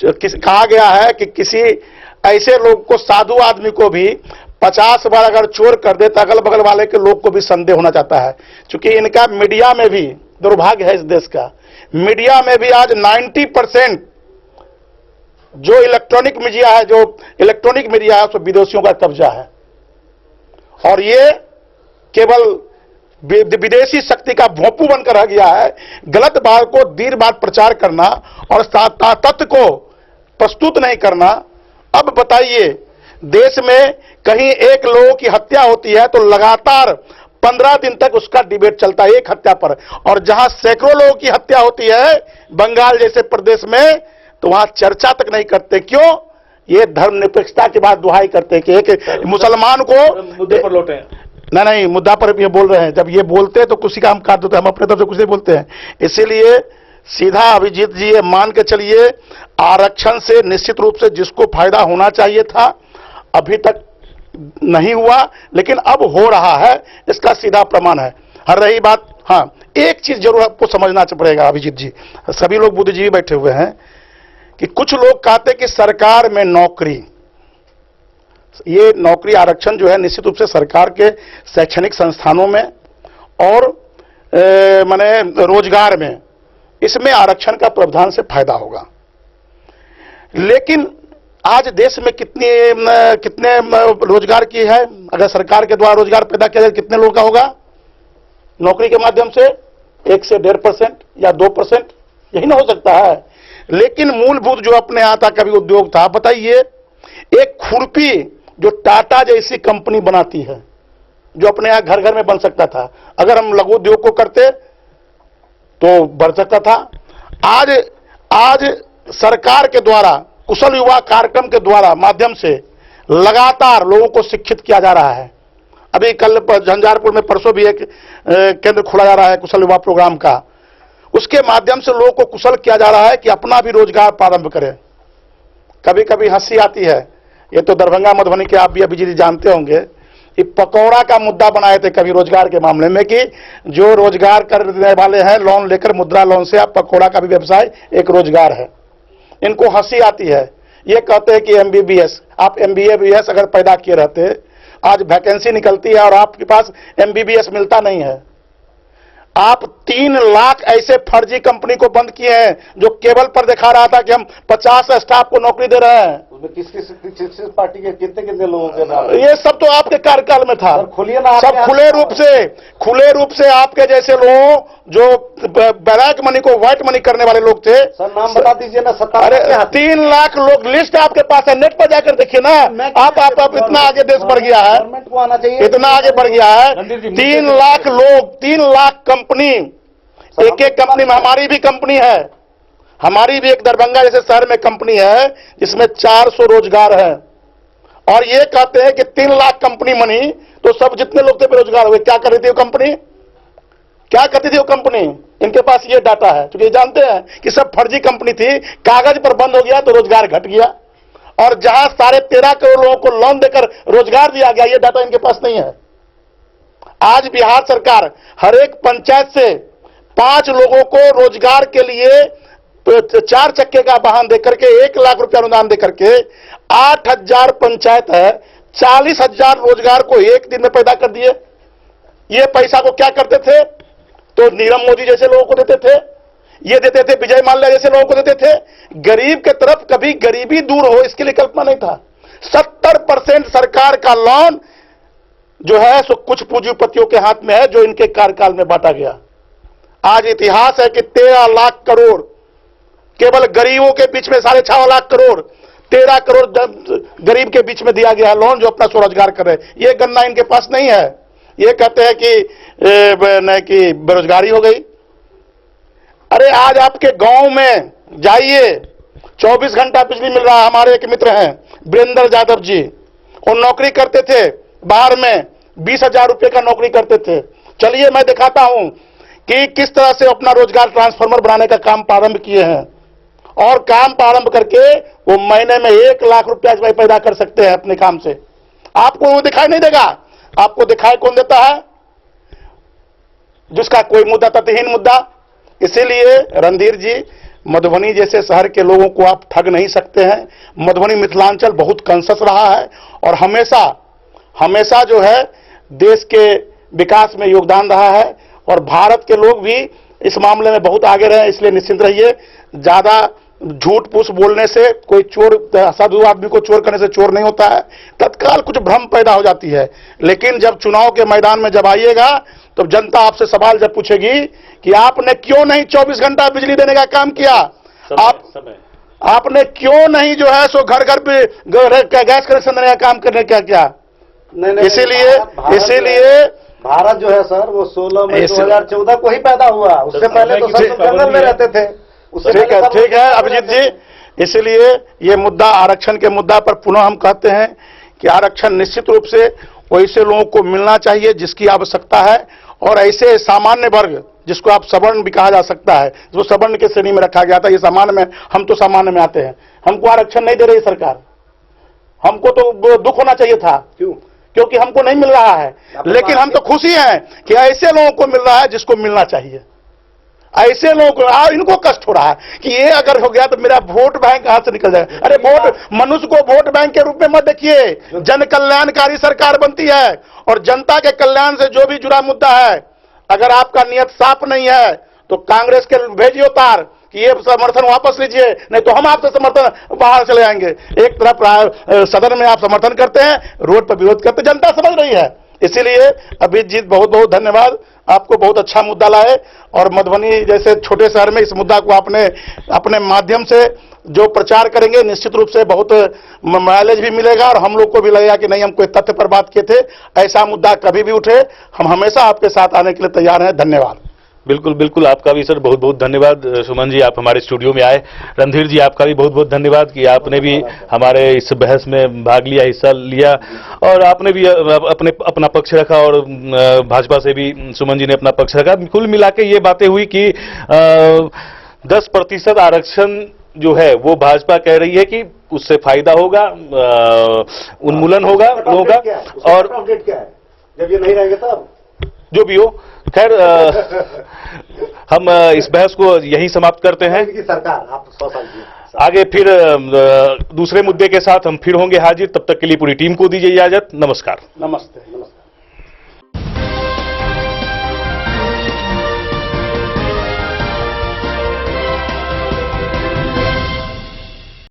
कहा गया है कि किसी ऐसे लोग को, साधु आदमी को भी 50 बार अगर चोर कर दे तो अगल बगल वाले के लोग को भी संदेह होना चाहता है। क्योंकि इनका मीडिया में भी दुर्भाग्य है इस देश का, मीडिया में भी आज 90% जो इलेक्ट्रॉनिक मीडिया है, उस पर विदेशियों का कब्जा है। और ये केवल विदेशी शक्ति का भोंपू बनकर रह गया है। गलत बात को देर बाद प्रचार करना और तथ्य को प्रस्तुत नहीं करना। अब बताइए, देश में कहीं एक लोगों की हत्या होती है तो लगातार 15 दिन तक उसका डिबेट चलता है एक हत्या पर, और जहां सैकड़ों लोगों की हत्या होती है बंगाल जैसे प्रदेश में, तो वहां चर्चा तक नहीं करते। क्यों? ये धर्मनिरपेक्षता की बात दुहाई करते कि एक मुसलमान को मुद्दे पर लौटे। नहीं, मुद्दा पर ये बोल रहे हैं। जब ये बोलते हैं तो किसी का हम काट देते हैं, हम अपने तरफ से कुछ नहीं बोलते हैं। इसीलिए सीधा अभिजीत जी ये मान के चलिए, आरक्षण से निश्चित रूप से जिसको फायदा होना चाहिए था अभी तक नहीं हुआ, लेकिन अब हो रहा है, इसका सीधा प्रमाण है। हर रही बात, हाँ एक चीज जरूर आपको समझना पड़ेगा अभिजीत जी, सभी लोग बुद्धिजीवी बैठे हुए हैं, कि कुछ लोग कहते कि सरकार में नौकरी, ये नौकरी आरक्षण जो है निश्चित रूप से सरकार के शैक्षणिक संस्थानों में और माने रोजगार में, इसमें आरक्षण का प्रावधान से फायदा होगा। लेकिन आज देश में कितने रोजगार की है, अगर सरकार के द्वारा रोजगार पैदा किया जाए कितने लोगों का होगा नौकरी के माध्यम से? 1 से 1.5% या 2%, यही ना हो सकता है। लेकिन मूलभूत जो अपने यहाँ था कभी उद्योग था, बताइए एक खुरपी जो टाटा जैसी कंपनी बनाती है, जो अपने यहाँ घर घर में बन सकता था, अगर हम लघु उद्योग को करते तो बढ़ सकता था। आज सरकार के द्वारा कुशल युवा कार्यक्रम के द्वारा माध्यम से लगातार लोगों को शिक्षित किया जा रहा है। अभी कल झंझारपुर में परसों भी एक केंद्र खोला जा रहा है कुशल युवा प्रोग्राम का, उसके माध्यम से लोगों को कुशल किया जा रहा है कि अपना भी रोजगार प्रारंभ करें। कभी कभी हंसी आती है, ये तो दरभंगा मधुबनी के आप भी अभिजीत जानते होंगे, कि पकौड़ा का मुद्दा बनाए थे कभी रोजगार के मामले में, कि जो रोजगार करने वाले हैं लोन लेकर, मुद्रा लोन से, आप पकौड़ा का भी व्यवसाय एक रोजगार है। इनको हंसी आती है, ये कहते हैं कि एमबीबीएस, आप एमबीबीएस अगर पैदा किए रहते, आज वैकेंसी निकलती है और आपके पास एमबीबीएस मिलता नहीं है। आप 3 लाख ऐसे फर्जी कंपनी को बंद किए हैं जो केबल पर दिखा रहा था कि हम 50 स्टाफ को नौकरी दे रहे हैं। उसमें किस पार्टी के कितने लोगों के नाम? ये सब तो आपके कार्यकाल में था। खुलिए ना, सब खुले रूप से आपके जैसे लोगों जो ब्लैक मनी को व्हाइट मनी करने वाले लोग थे। सर नाम बता दीजिए ना। अरे 3 लाख लोग, लिस्ट आपके पास है, नेट पर जाकर देखिए ना। आप इतना आगे देश बढ़ गया है, गवर्नमेंट को आना चाहिए, इतना आगे बढ़ गया है। 3 लाख लोग, 3 लाख कंपनी, एक कंपनी में हमारी भी कंपनी है, हमारी भी एक दरभंगा जैसे शहर में कंपनी है जिसमें 400 रोजगार है। और ये कहते हैं कि 3 लाख कंपनी मनी, तो सब जितने लोग थे बेरोजगार हुए। क्या कर रही थी वो कंपनी? क्या करती थी वो कंपनी? इनके पास ये डाटा है, क्योंकि जानते हैं कि सब फर्जी कंपनी थी, कागज पर बंद हो गया तो रोजगार घट गया। और जहां 13.5 करोड़ लोगों को लोन देकर रोजगार दिया गया, ये डाटा इनके पास नहीं है। आज बिहार सरकार हर एक पंचायत से 5 लोगों को रोजगार के लिए 4 चक्के का वाहन देकर के 1 लाख रुपया अनुदान देकर के 8,000 पंचायत है, 40,000 रोजगार को एक दिन में पैदा कर दिए। ये पैसा को क्या करते थे? तो नीरव मोदी जैसे लोगों को देते थे, ये देते थे विजय माल्या जैसे लोगों को देते थे। गरीब के तरफ कभी गरीबी दूर हो इसके लिए कल्पना नहीं था। 70% सरकार का लोन जो है सो कुछ पूंजीपतियों के हाथ में है, जो इनके कार्यकाल में बांटा गया। आज इतिहास है कि 13 लाख करोड़ केवल गरीबों के बीच में, 6.5 लाख करोड़, 13 करोड़ गरीब के बीच में दिया गया है लोन, जो अपना स्वरोजगार कर रहे हैं। ये गणना इनके पास नहीं है। ये कहते हैं कि बेरोजगारी हो गई। अरे आज आपके गांव में जाइए, 24 घंटा बिजली मिल रहा है। हमारे एक मित्र हैं वीरेंद्र यादव जी, वो नौकरी करते थे बाहर में, 20,000 रुपये का नौकरी करते थे। चलिए मैं दिखाता हूं कि किस तरह से अपना रोजगार ट्रांसफार्मर बनाने का काम प्रारंभ किए हैं। और काम प्रारंभ करके वो महीने में 1 लाख रुपया पैदा कर सकते हैं अपने काम से। आपको वो दिखाई नहीं देगा। आपको दिखाई कौन देता है? जिसका कोई मुद्दा तथहीन मुद्दा। इसीलिए रणधीर जी, मधुबनी जैसे शहर के लोगों को आप ठग नहीं सकते हैं। मधुबनी मिथिलांचल बहुत कंसस रहा है और हमेशा जो है देश के विकास में योगदान रहा है और भारत के लोग भी इस मामले में बहुत आगे रहे। इसलिए निश्चिंत रहिए, ज्यादा झूठ पूछ बोलने से कोई चोर, साधु आदमी को चोर करने से चोर नहीं होता है। तत्काल कुछ भ्रम पैदा हो जाती है, लेकिन जब चुनाव के मैदान में जब आइएगा तो जनता आपसे सवाल जब पूछेगी कि आपने क्यों नहीं 24 घंटा बिजली देने का काम किया, आपने क्यों नहीं जो है सो घर घर पे गैस कनेक्शन देने का काम करने का क्या? इसीलिए भारत जो है सर वो 16 मई 2014 को ही पैदा हुआ। उससे पहले तो सब जंगल में रहते थे। ठीक है अभिजीत जी, इसलिए ये मुद्दा, आरक्षण के मुद्दा पर पुनः हम कहते हैं कि आरक्षण निश्चित रूप से वैसे लोगों को मिलना चाहिए जिसकी आवश्यकता है, और ऐसे सामान्य वर्ग जिसको आप सवर्ण भी कहा जा सकता है, जो सवर्ण के श्रेणी में रखा गया था, ये सामान्य में, हम तो सामान्य में आते हैं। हमको आरक्षण नहीं दे रही सरकार। हमको तो दुख होना चाहिए था, क्योंकि हमको नहीं मिल रहा है। लेकिन हम तो खुशी हैं कि ऐसे लोगों को मिल रहा है जिसको मिलना चाहिए। ऐसे लोगों को, इनको कष्ट हो रहा है कि ये अगर हो गया तो मेरा वोट बैंक कहां से निकल जाएगा। अरे मनुष्य को वोट बैंक के रूप में मत देखिए। जन कल्याणकारी सरकार बनती है और जनता के कल्याण से जो भी जुड़ा मुद्दा है, अगर आपका नियत साफ नहीं है तो कांग्रेस के भेजिए उतार कि ये समर्थन वापस लीजिए, नहीं तो हम आपसे समर्थन बाहर चले आएंगे। एक तरफ सदन में आप समर्थन करते हैं, रोड पर विरोध करते, जनता समझ रही है। इसीलिए अभिजीत बहुत बहुत धन्यवाद, आपको बहुत अच्छा मुद्दा लाए और मधुबनी जैसे छोटे शहर में इस मुद्दा को आपने अपने माध्यम से जो प्रचार करेंगे, निश्चित रूप से बहुत माइलेज भी मिलेगा और हम लोग को भी लगेगा कि नहीं, हम कोई तथ्य पर बात किए थे। ऐसा मुद्दा कभी भी उठे, हम हमेशा आपके साथ आने के लिए तैयार हैं। धन्यवाद। बिल्कुल बिल्कुल, आपका भी सर बहुत बहुत धन्यवाद। सुमन जी, आप हमारे स्टूडियो में आए। रणधीर जी, आपका भी बहुत बहुत धन्यवाद कि आपने भी हमारे इस बहस में भाग लिया, हिस्सा लिया और आपने भी अपना पक्ष रखा और भाजपा से भी सुमन जी ने अपना पक्ष रखा। कुल मिला के ये बातें हुई कि 10% आरक्षण जो है वो भाजपा कह रही है कि उससे फायदा होगा, उन्मूलन होगा लोगों का। और जब ये नहीं रहेंगे तब जो भी हो, खैर हम इस बहस को यहीं समाप्त करते हैं। सरकार आप 100 साल की, आगे फिर दूसरे मुद्दे के साथ हम फिर होंगे हाजिर। तब तक के लिए पूरी टीम को दीजिए इजाजत। नमस्कार। नमस्ते।